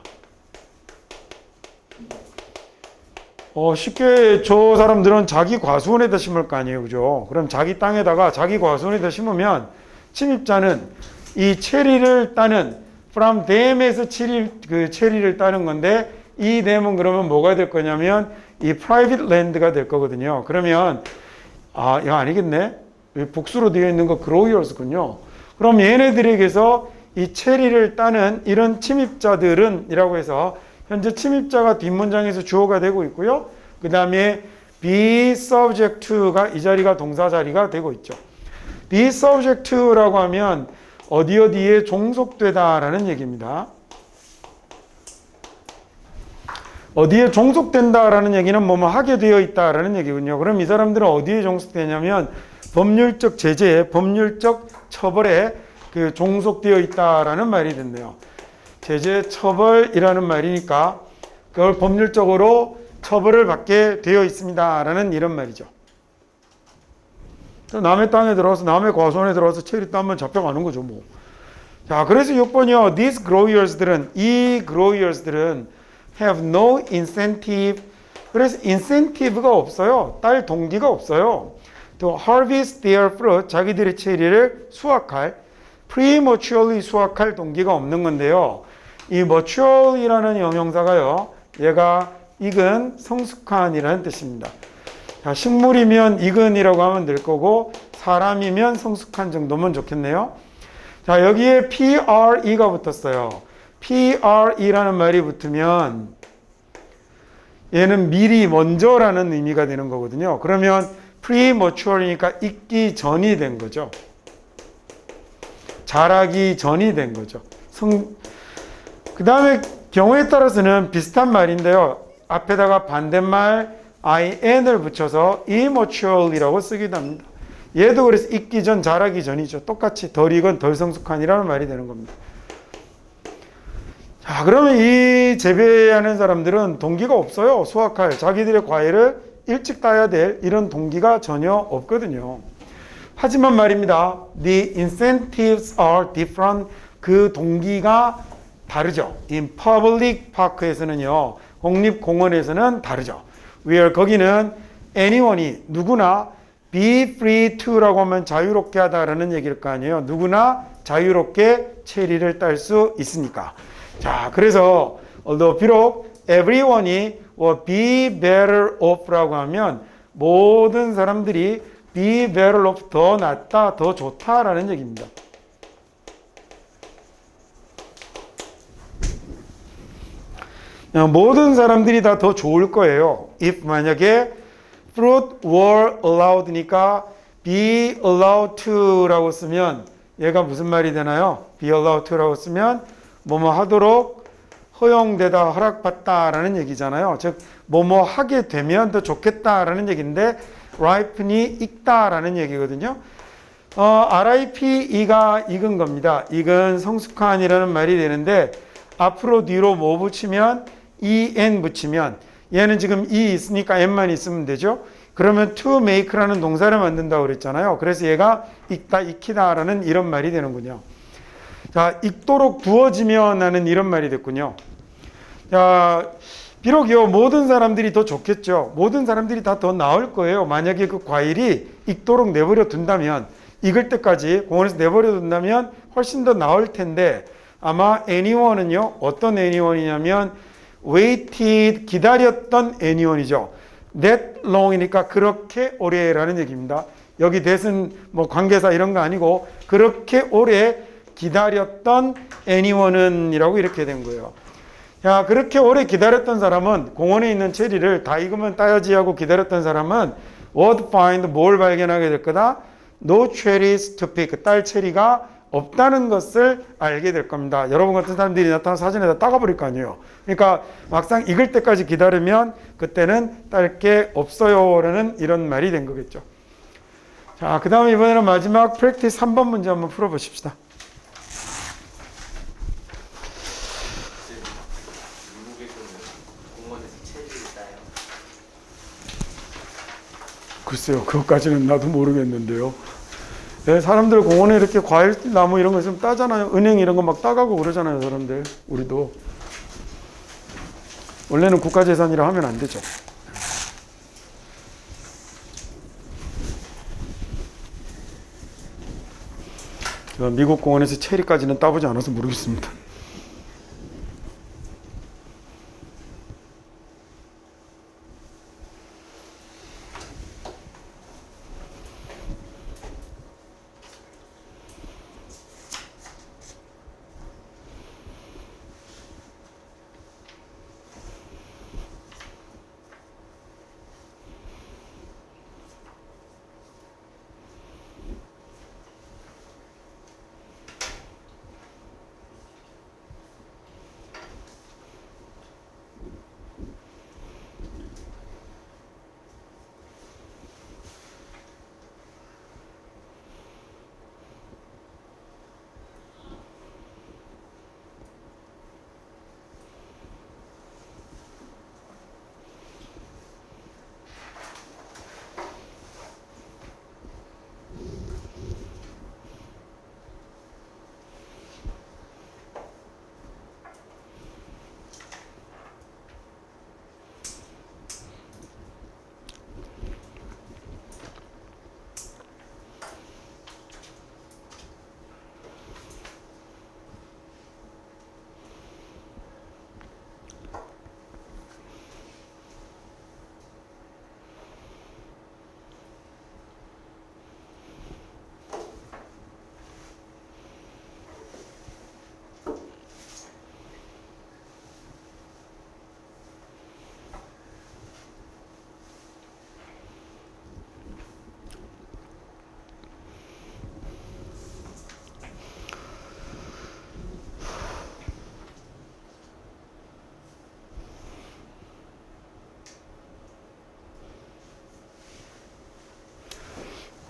쉽게 저 사람들은 자기 과수원에다 심을 거 아니에요. 그죠? 그럼 자기 땅에다가 자기 과수원에다 심으면 침입자는 이 체리를 따는 from them에서 체리를 따는 건데 이 them은 그러면 뭐가 될 거냐면 이 private land가 될 거거든요. 그러면 이거 아니겠네. 복수로 되어 있는 거 growers군요. 그럼 얘네들에게서 이 체리를 따는 이런 침입자들은 이라고 해서 현재 침입자가 뒷문장에서 주어가 되고 있고요. 그 다음에 be subject to가 이 자리가 동사 자리가 되고 있죠. be subject to라고 하면 어디에 종속되다라는 얘기입니다. 어디에 종속된다라는 얘기는 뭐뭐 하게 되어 있다라는 얘기군요. 그럼 이 사람들은 어디에 종속되냐면 법률적 제재에 법률적 처벌에 종속되어 있다라는 말이 됐네요. 제재 처벌이라는 말이니까 그걸 법률적으로 처벌을 받게 되어 있습니다라는 이런 말이죠. 남의 땅에 들어와서 남의 과수원에 들어와서 체리 따면 잡혀가는 거죠, 뭐. 자, 그래서 6번이요. These growers들은 이 growers들은 have no incentive. 그래서 incentive가 없어요. 딸 동기가 없어요. To harvest their fruit, 자기들의 체리를 수확할, prematurely 수확할 동기가 없는 건데요. 이 maturely라는 형용사가요. 얘가 익은, 성숙한이라는 뜻입니다. 자, 식물이면 익은이라고 하면 될 거고 사람이면 성숙한 정도면 좋겠네요. 자, 여기에 pre가 붙었어요. pre라는 말이 붙으면 얘는 미리 먼저라는 의미가 되는 거거든요. 그러면 premature니까 익기 전이 된 거죠. 자라기 전이 된 거죠. 그 다음에 경우에 따라서는 비슷한 말인데요. 앞에다가 반대말 in을 붙여서 immaturely라고 쓰기도 합니다. 얘도 그래서 익기 전, 자라기 전이죠. 똑같이 덜 익은, 덜 성숙한이라는 말이 되는 겁니다. 자, 그러면 이 재배하는 사람들은 동기가 없어요. 수확할 자기들의 과일을 일찍 따야 될 이런 동기가 전혀 없거든요. 하지만 말입니다. The incentives are different. 그 동기가 다르죠. In public park에서는요. 공립공원에서는 다르죠. Where 거기는 anyone이 누구나 be free to라고 하면 자유롭게 하다라는 얘기일 거 아니에요. 누구나 자유롭게 체리를 딸 수 있으니까. 자, 그래서 although 비록 everyone이 be better off라고 하면 모든 사람들이 be better off 더 낫다, 더 좋다라는 얘기입니다. 모든 사람들이 다 더 좋을 거예요. if 만약에 fruit were allowed니까 be allowed to라고 쓰면 얘가 무슨 말이 되나요? be allowed to라고 쓰면 뭐뭐 하도록 허용되다, 허락받다라는 얘기잖아요. 즉 뭐뭐 하게 되면 더 좋겠다라는 얘기인데 ripen이 익다라는 얘기거든요. ripe가 익은 겁니다. 익은, 성숙한이라는 말이 되는데 앞으로 뒤로 뭐 붙이면 en 붙이면 얘는 지금 e 있으니까 n만 있으면 되죠. 그러면 to make라는 동사를 만든다고 그랬잖아요. 그래서 얘가 익다, 익히다라는 이런 말이 되는군요. 자, 익도록 두어지면 하는 이런 말이 됐군요. 자, 비록요 모든 사람들이 더 좋겠죠. 모든 사람들이 다 더 나을 거예요. 만약에 그 과일이 익도록 내버려 둔다면, 익을 때까지 공원에서 내버려 둔다면 훨씬 더 나을 텐데 아마 anyone은요 어떤 anyone이냐면 waited 기다렸던 anyone이죠. that long이니까 그렇게 오래라는 얘기입니다. 여기 that은 뭐 관계사 이런 거 아니고 그렇게 오래 기다렸던 anyone은 이라고 이렇게 된 거예요. 야, 그렇게 오래 기다렸던 사람은 공원에 있는 체리를 다 익으면 따야지 하고 기다렸던 사람은 would find 뭘 발견하게 될 거다? No cherries to pick. 딸 체리가 없다는 것을 알게 될 겁니다. 여러분 같은 사람들이 나타나서 사진에다 따가버릴 거 아니에요. 그러니까 막상 익을 때까지 기다리면 그때는 딸 게 없어요 라는 이런 말이 된 거겠죠. 자, 그 다음에 이번에는 마지막 프랙티스 3번 문제 한번 풀어보십시다. 글쎄요, 그것까지는 나도 모르겠는데요. 네, 사람들 공원에 이렇게 과일 나무 이런 거 있으면 따잖아요. 은행 이런 거 막 따가고 그러잖아요, 사람들. 우리도. 원래는 국가재산이라 하면 안 되죠. 미국 공원에서 체리까지는 따보지 않아서 모르겠습니다.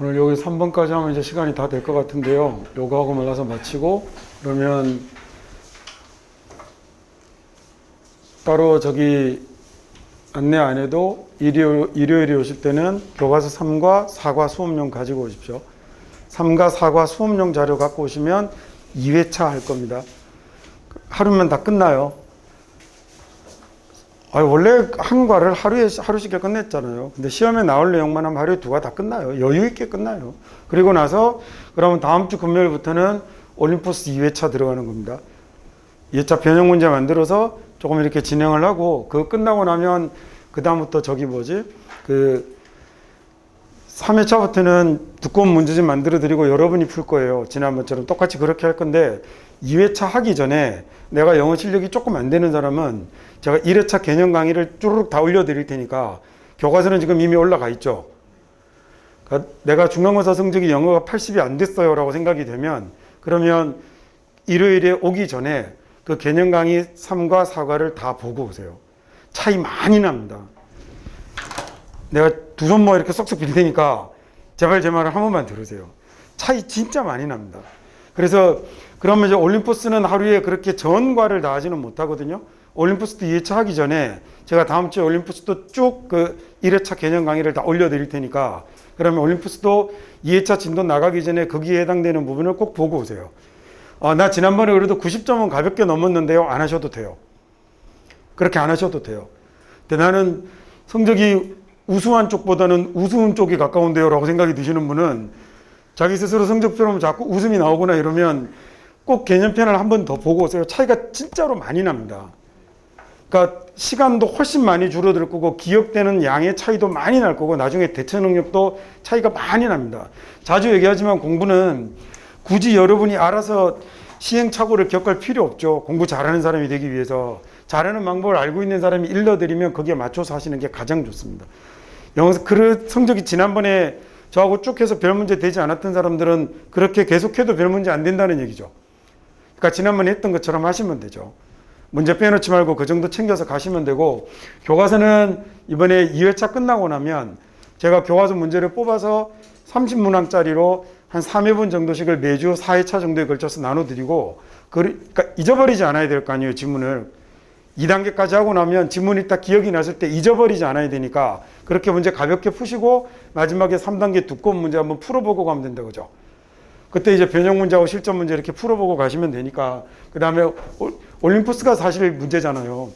오늘 여기 3번까지 하면 이제 시간이 다 될 것 같은데요. 요거하고 말라서 마치고, 그러면 따로 저기 안내 안 해도 일요일에 오실 때는 교과서 3과 4과 수업용 가지고 오십시오. 3과 4과 수업용 자료 갖고 오시면 2회차 할 겁니다. 하루면 다 끝나요. 원래 한 과를 하루씩 끝냈잖아요. 근데 시험에 나올 내용만 하면 하루에 2과 다 끝나요. 여유 있게 끝나요. 그리고 나서 그러면 다음 주 금요일부터는 올림포스 2회차 들어가는 겁니다. 2회차 변형 문제 만들어서 조금 이렇게 진행을 하고, 그거 끝나고 나면 그 다음부터 저기 그 3회차부터는 두꺼운 문제 좀 만들어 드리고 여러분이 풀 거예요. 지난번처럼 똑같이 그렇게 할 건데, 2회차 하기 전에 내가 영어 실력이 조금 안 되는 사람은 제가 1회차 개념 강의를 쭈르륵 다 올려드릴 테니까, 교과서는 지금 이미 올라가 있죠. 그러니까 내가 중간고사 성적이 영어가 80이 안 됐어요 라고 생각이 되면, 그러면 일요일에 오기 전에 그 개념 강의 3과 4과를 다 보고 오세요. 차이 많이 납니다. 내가 두 손 모아 이렇게 쏙쏙 빌 테니까 제발 제 말을 한 번만 들으세요. 차이 진짜 많이 납니다. 그래서 그러면 이제 올림포스는 하루에 그렇게 전과를 다 하지는 못하거든요. 올림포스도 2회차 하기 전에 제가 다음 주에 올림포스도 쭉 그 1회차 개념 강의를 다 올려드릴 테니까, 그러면 올림포스도 2회차 진도 나가기 전에 거기에 해당되는 부분을 꼭 보고 오세요. 나 지난번에 그래도 90점은 가볍게 넘었는데요. 안 하셔도 돼요. 그렇게 안 하셔도 돼요. 근데 나는 성적이 우수한 쪽보다는 우스운 쪽이 가까운데요 라고 생각이 드시는 분은 자기 스스로 성적표 보면 자꾸 웃음이 나오거나 이러면 꼭 개념편을 한 번 더 보고 오세요. 차이가 진짜로 많이 납니다. 그러니까 시간도 훨씬 많이 줄어들 거고, 기억되는 양의 차이도 많이 날 거고, 나중에 대처 능력도 차이가 많이 납니다. 자주 얘기하지만 공부는 굳이 여러분이 알아서 시행착오를 겪을 필요 없죠. 공부 잘하는 사람이 되기 위해서 잘하는 방법을 알고 있는 사람이 일러드리면 거기에 맞춰서 하시는 게 가장 좋습니다. 영어에서 그 성적이 지난번에 저하고 쭉 해서 별 문제 되지 않았던 사람들은 그렇게 계속해도 별 문제 안 된다는 얘기죠. 그러니까 지난번에 했던 것처럼 하시면 되죠. 문제 빼놓지 말고 그 정도 챙겨서 가시면 되고, 교과서는 이번에 2회차 끝나고 나면 제가 교과서 문제를 뽑아서 30문항짜리로 한 3회분 정도씩을 매주 4회차 정도에 걸쳐서 나눠드리고, 그러니까 잊어버리지 않아야 될 거 아니에요, 지문을. 2단계까지 하고 나면 지문이 딱 기억이 났을 때 잊어버리지 않아야 되니까 그렇게 문제 가볍게 푸시고 마지막에 3단계 두꺼운 문제 한번 풀어보고 가면 된다 그죠. 그때 이제 변형 문제하고 실전 문제 이렇게 풀어보고 가시면 되니까. 그 다음에 올림푸스가 사실 문제잖아요.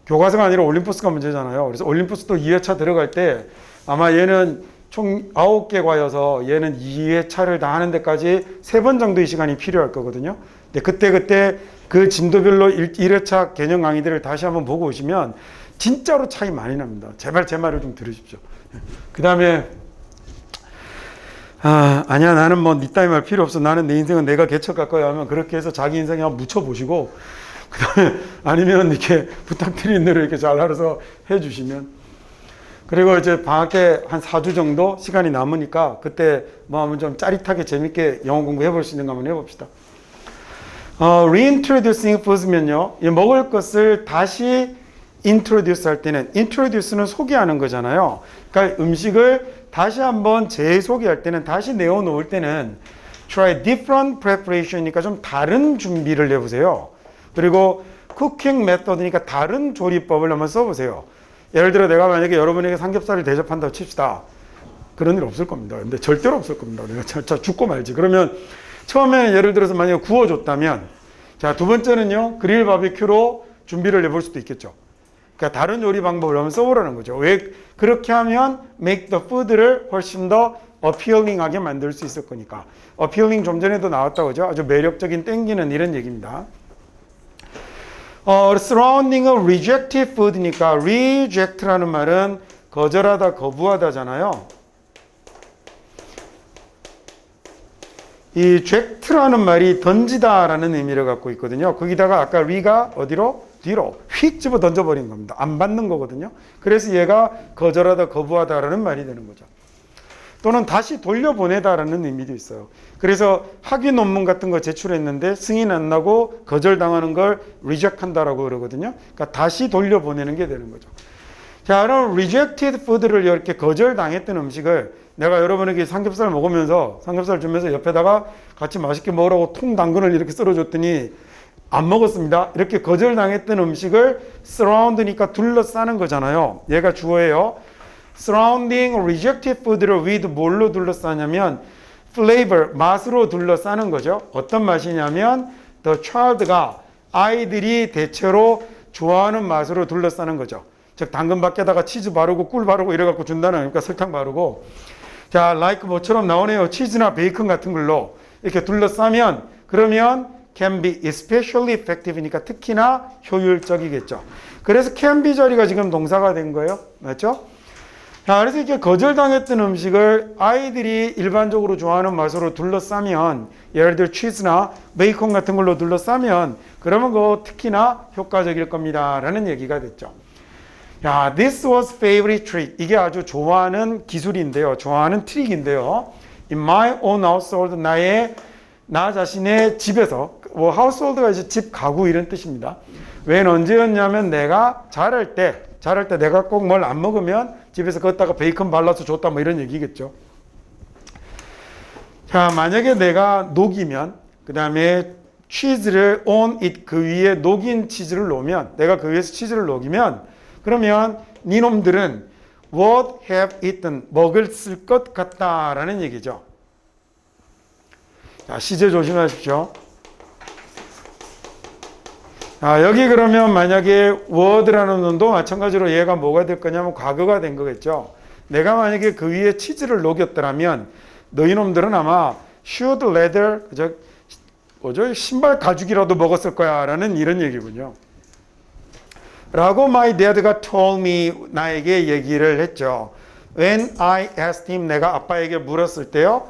교과서가 아니라 올림푸스가 문제잖아요. 그래서 올림푸스도 2회차 들어갈 때 아마 얘는 총 9개 과여서 얘는 2회차를 다 하는 데까지 3번 정도의 시간이 필요할 거거든요. 근데 그때 그 진도별로 1회차 개념 강의들을 다시 한번 보고 오시면 진짜로 차이 많이 납니다. 제발 제 말을 좀 들으십시오. 그 다음에 아니야 나는 뭐 니 따위 말 필요 없어. 나는 내 인생은 내가 개척할 거야 하면 그렇게 해서 자기 인생에 한번 묻혀보시고 그 다음에 아니면 이렇게 부탁드리는 대로 이렇게 잘 알아서 해주시면 그리고 이제 방학 때 한 4주 정도 시간이 남으니까 그때 뭐 한번 좀 짜릿하게 재밌게 영어 공부 해볼 수 있는 거 한번 해봅시다. reintroducing foods면요. 이 먹을 것을 다시 introduce 할 때는 introduce는 소개하는 거잖아요. 그러니까 음식을 다시 한번 재소개할 때는 다시 내어놓을 때는 try different preparation이니까 좀 다른 준비를 해보세요. 그리고 cooking method니까 다른 조리법을 한번 써보세요. 예를 들어 내가 만약에 여러분에게 삼겹살을 대접한다고 칩시다. 그런 일 없을 겁니다. 근데 절대로 없을 겁니다. 내가 진짜 죽고 말지. 그러면 처음에는 예를 들어서 만약에 구워줬다면 자, 두 번째는요. 그릴 바비큐로 준비를 해볼 수도 있겠죠. 그러니까 다른 요리 방법을 한번 써보라는 거죠. 왜 그렇게 하면 make the food를 훨씬 더 appealing하게 만들 수 있을 거니까. appealing 좀 전에도 나왔다고 그죠? 아주 매력적인 땡기는 이런 얘기입니다. surrounding a rejected food니까 reject라는 말은 거절하다, 거부하다잖아요. 이 reject라는 말이 던지다라는 의미를 갖고 있거든요. 거기다가 아까 re가 어디로? 뒤로 휙 집어 던져버린 겁니다. 안 받는 거거든요. 그래서 얘가 거절하다, 거부하다라는 말이 되는 거죠. 또는 다시 돌려보내다라는 의미도 있어요. 그래서 학위 논문 같은 거 제출했는데 승인 안 나고 거절당하는 걸 reject한다라고 그러거든요. 그러니까 다시 돌려보내는 게 되는 거죠. 자, 그럼 rejected food를 이렇게 거절당했던 음식을 내가 여러분에게 삼겹살 먹으면서 삼겹살 주면서 옆에다가 같이 맛있게 먹으라고 통 당근을 이렇게 썰어줬더니 안 먹었습니다. 이렇게 거절당했던 음식을 surround니까 둘러싸는 거잖아요. 얘가 주어예요. surrounding rejected food를 with 뭘로 둘러싸냐면 flavor, 맛으로 둘러싸는 거죠. 어떤 맛이냐면 the child가 아이들이 대체로 좋아하는 맛으로 둘러싸는 거죠. 즉 당근 밖에다가 치즈 바르고 꿀 바르고 이래갖고 준다는 그러니까 설탕 바르고 자 like 뭐처럼 나오네요. 치즈나 베이컨 같은 걸로 이렇게 둘러싸면 그러면 can be especially effective니까 특히나 효율적이겠죠. 그래서 can be 자리가 지금 동사가 된 거예요. 맞죠? 자, 그래서 이렇게 거절당했던 음식을 아이들이 일반적으로 좋아하는 맛으로 둘러싸면 예를 들어 치즈나 베이컨 같은 걸로 둘러싸면 그러면 그거 특히나 효과적일 겁니다. 라는 얘기가 됐죠. 야, this was favorite trick. 이게 아주 좋아하는 기술인데요. 좋아하는 트릭인데요. In my own household, 나 자신의 집에서, 뭐 household가 이제 집, 가구 이런 뜻입니다. 웬 언제였냐면 내가 자랄 때 내가 꼭 뭘 안 먹으면 집에서 걷다가 베이컨 발라서 줬다 뭐 이런 얘기겠죠. 자, 만약에 내가 녹이면 그 다음에 치즈를 on it 그 위에 녹인 치즈를 놓으면 내가 그 위에서 치즈를 녹이면 그러면 니놈들은 would have eaten 먹을 것 같다라는 얘기죠. 자, 시제 조심하십시오. 자, 여기 그러면 만약에 word라는 놈도 마찬가지로 얘가 뭐가 될 거냐면 과거가 된 거겠죠. 내가 만약에 그 위에 치즈를 녹였더라면 너희 놈들은 아마 should rather 신발 가죽이라도 먹었을 거야 라는 이런 얘기군요. 라고 my dad가 told me 나에게 얘기를 했죠. When I asked him 내가 아빠에게 물었을 때요.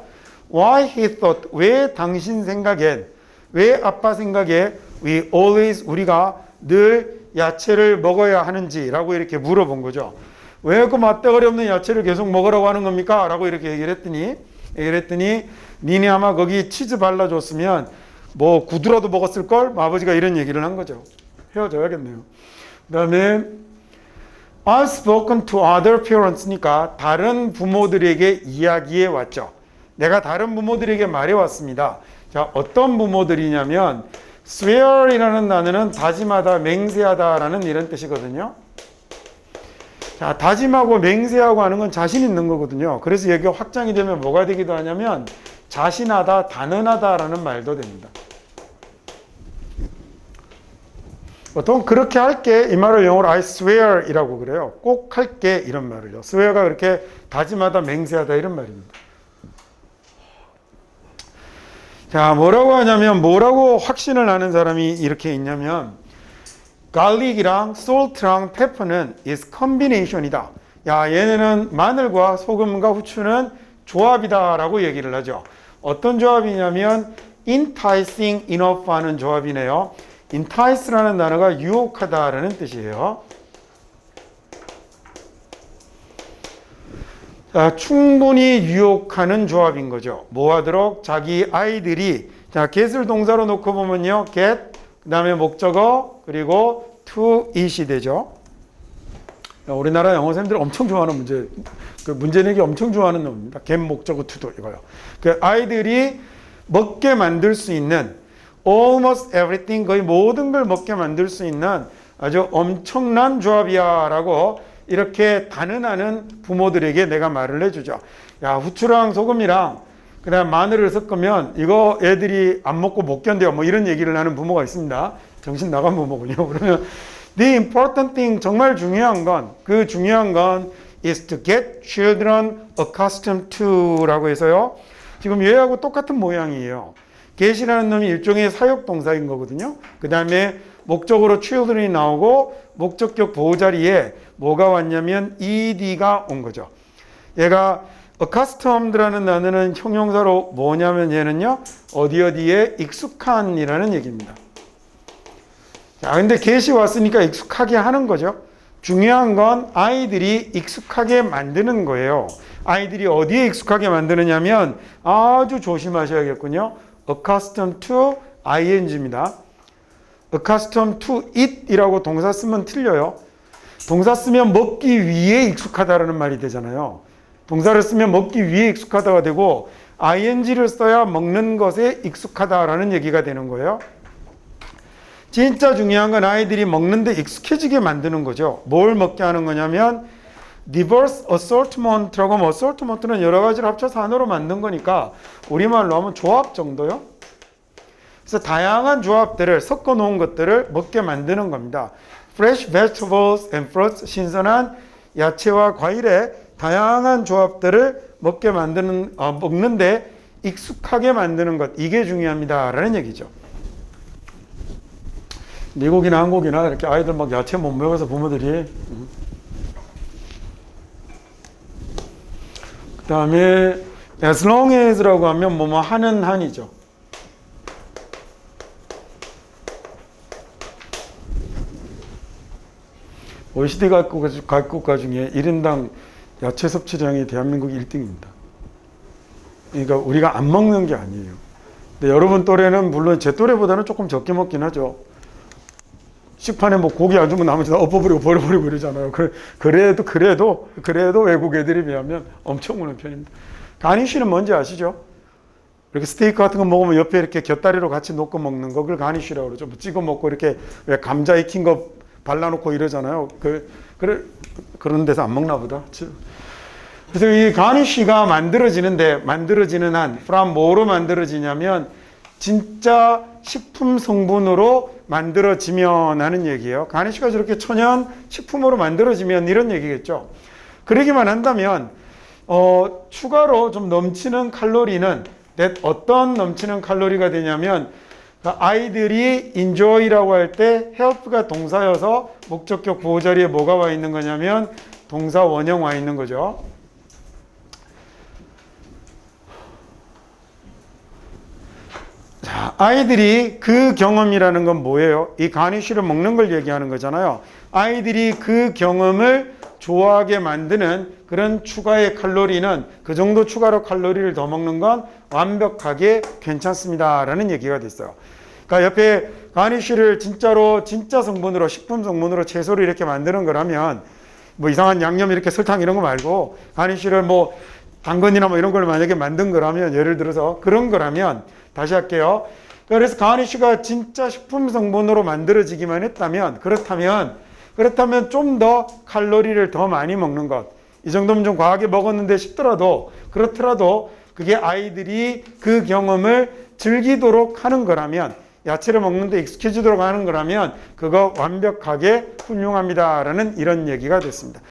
Why he thought 왜 당신 생각엔 왜 아빠 생각에 we always 우리가 늘 야채를 먹어야 하는지라고 이렇게 물어본 거죠. 왜 그 맛대가리 없는 야채를 계속 먹으라고 하는 겁니까? 라고 이렇게 얘기를 했더니 니네 아마 거기 치즈 발라줬으면 뭐 구두라도 먹었을걸? 아버지가 이런 얘기를 한 거죠. 헤어져야겠네요. 그 다음에 I've spoken to other parents니까 다른 부모들에게 이야기해 왔죠. 내가 다른 부모들에게 말해 왔습니다. 자, 어떤 부모들이냐면 swear이라는 단어는 다짐하다, 맹세하다라는 이런 뜻이거든요. 자, 다짐하고 맹세하고 하는 건 자신 있는 거거든요. 그래서 여기가 확장이 되면 뭐가 되기도 하냐면 자신하다, 단언하다라는 말도 됩니다. 보통 그렇게 할게 이 말을 영어로 I swear 이라고 그래요. 꼭 할게 이런 말을요. swear가 그렇게 다짐하다, 맹세하다 이런 말입니다. 자, 뭐라고 하냐면 뭐라고 확신을 하는 사람이 이렇게 있냐면 garlic이랑 salt랑 pepper는 is combination이다. 야, 얘네는 마늘과 소금과 후추는 조합이다 라고 얘기를 하죠. 어떤 조합이냐면 enticing enough 하는 조합이네요. entice라는 단어가 유혹하다라는 뜻이에요. 자, 충분히 유혹하는 조합인 거죠. 뭐 하도록? 자기 아이들이, 자, get을 동사로 놓고 보면요. get, 그 다음에 목적어, 그리고 to it이 되죠. 우리나라 영어생들 엄청 좋아하는 문제, 그 문제 내기 엄청 좋아하는 놈입니다. get 목적어 to도 이거요. 그 아이들이 먹게 만들 수 있는 almost everything, 거의 모든 걸 먹게 만들 수 있는 아주 엄청난 조합이야 라고 이렇게 단언하는 부모들에게 내가 말을 해주죠. 야, 후추랑 소금이랑 그다음 마늘을 섞으면 이거 애들이 안 먹고 못 견뎌 뭐 이런 얘기를 하는 부모가 있습니다. 정신 나간 부모군요. 그러면 the important thing, 정말 중요한 건, 그 중요한 건 is to get children accustomed to 라고 해서요. 지금 얘하고 똑같은 모양이에요. get이라는 놈이 일종의 사역 동사인 거거든요. 그 다음에 목적으로 children이 나오고 목적격 보호자리에 뭐가 왔냐면 ed가 온 거죠. 얘가 accustomed라는 단어는 형용사로 뭐냐면 얘는요. 어디에 익숙한이라는 얘기입니다. 자, 근데 get이 왔으니까 익숙하게 하는 거죠. 중요한 건 아이들이 익숙하게 만드는 거예요. 아이들이 어디에 익숙하게 만드느냐면 아주 조심하셔야겠군요. accustomed to ing입니다. accustomed to eat 이라고 동사 쓰면 틀려요. 동사 쓰면 먹기 위해 익숙하다라는 말이 되잖아요. 동사를 쓰면 먹기 위해 익숙하다가 되고 ing를 써야 먹는 것에 익숙하다라는 얘기가 되는 거예요. 진짜 중요한 건 아이들이 먹는데 익숙해지게 만드는 거죠. 뭘 먹게 하는 거냐면 diverse assortment라고 하면 assortment는 여러 가지를 합쳐서 하나로 만든 거니까 우리말로 하면 조합 정도요. 그래서 다양한 조합들을 섞어 놓은 것들을 먹게 만드는 겁니다. Fresh vegetables and fruits, 신선한 야채와 과일의 다양한 조합들을 먹게 만드는, 먹는데 익숙하게 만드는 것, 이게 중요합니다 라는 얘기죠. 미국이나 한국이나 이렇게 아이들 막 야채 못 먹어서 부모들이 그 다음에 as long as라고 하면 뭐뭐 하는 한이죠. OECD 각국가 중에 1인당 야채 섭취량이 대한민국 1등입니다. 그러니까 우리가 안 먹는 게 아니에요. 근데 여러분 또래는 물론 제 또래보다는 조금 적게 먹긴 하죠. 식판에 뭐 고기 안 주면 나머지 다 엎어버리고 버려버리고 이러잖아요. 그래도 외국 애들에 비하면 엄청 먹는 편입니다. 가니쉬는 뭔지 아시죠? 이렇게 스테이크 같은 거 먹으면 옆에 이렇게 곁다리로 같이 놓고 먹는 거, 그걸 가니쉬라고 그러죠. 뭐 찍어 먹고 이렇게 왜 감자 익힌 거 발라놓고 이러잖아요. 그런 데서 안 먹나 보다. 그래서 이 가니쉬가 만들어지는 한, from 뭐로 만들어지냐면, 진짜 식품 성분으로 만들어지면 하는 얘기예요. 가니쉬가 저렇게 천연 식품으로 만들어지면 이런 얘기겠죠. 그러기만 한다면, 추가로 좀 넘치는 칼로리는, 어떤 넘치는 칼로리가 되냐면, 아이들이 enjoy라고 할 때 help가 동사여서 목적격 보호 자리에 뭐가 와 있는 거냐면 동사 원형 와 있는 거죠. 자, 아이들이 그 경험이라는 건 뭐예요? 이 가니쉬를 먹는 걸 얘기하는 거잖아요. 아이들이 그 경험을 좋아하게 만드는 그런 추가의 칼로리는, 그 정도 추가로 칼로리를 더 먹는 건 완벽하게 괜찮습니다 라는 얘기가 됐어요. 그러니까 옆에 가니쉬를 진짜 성분으로, 식품 성분으로 채소를 이렇게 만드는 거라면, 뭐 이상한 양념 이렇게 설탕 이런 거 말고 가니쉬를 뭐 당근이나 뭐 이런 걸 만약에 만든 거라면, 예를 들어서 그런 거라면, 다시 할게요. 그래서 가니쉬가 진짜 식품 성분으로 만들어지기만 했다면, 그렇다면 좀 더 칼로리를 더 많이 먹는 것. 이 정도면 좀 과하게 먹었는데 싶더라도, 그렇더라도 그게 아이들이 그 경험을 즐기도록 하는 거라면, 야채를 먹는데 익숙해지도록 하는 거라면 그거 완벽하게 훌륭합니다라는 이런 얘기가 됐습니다.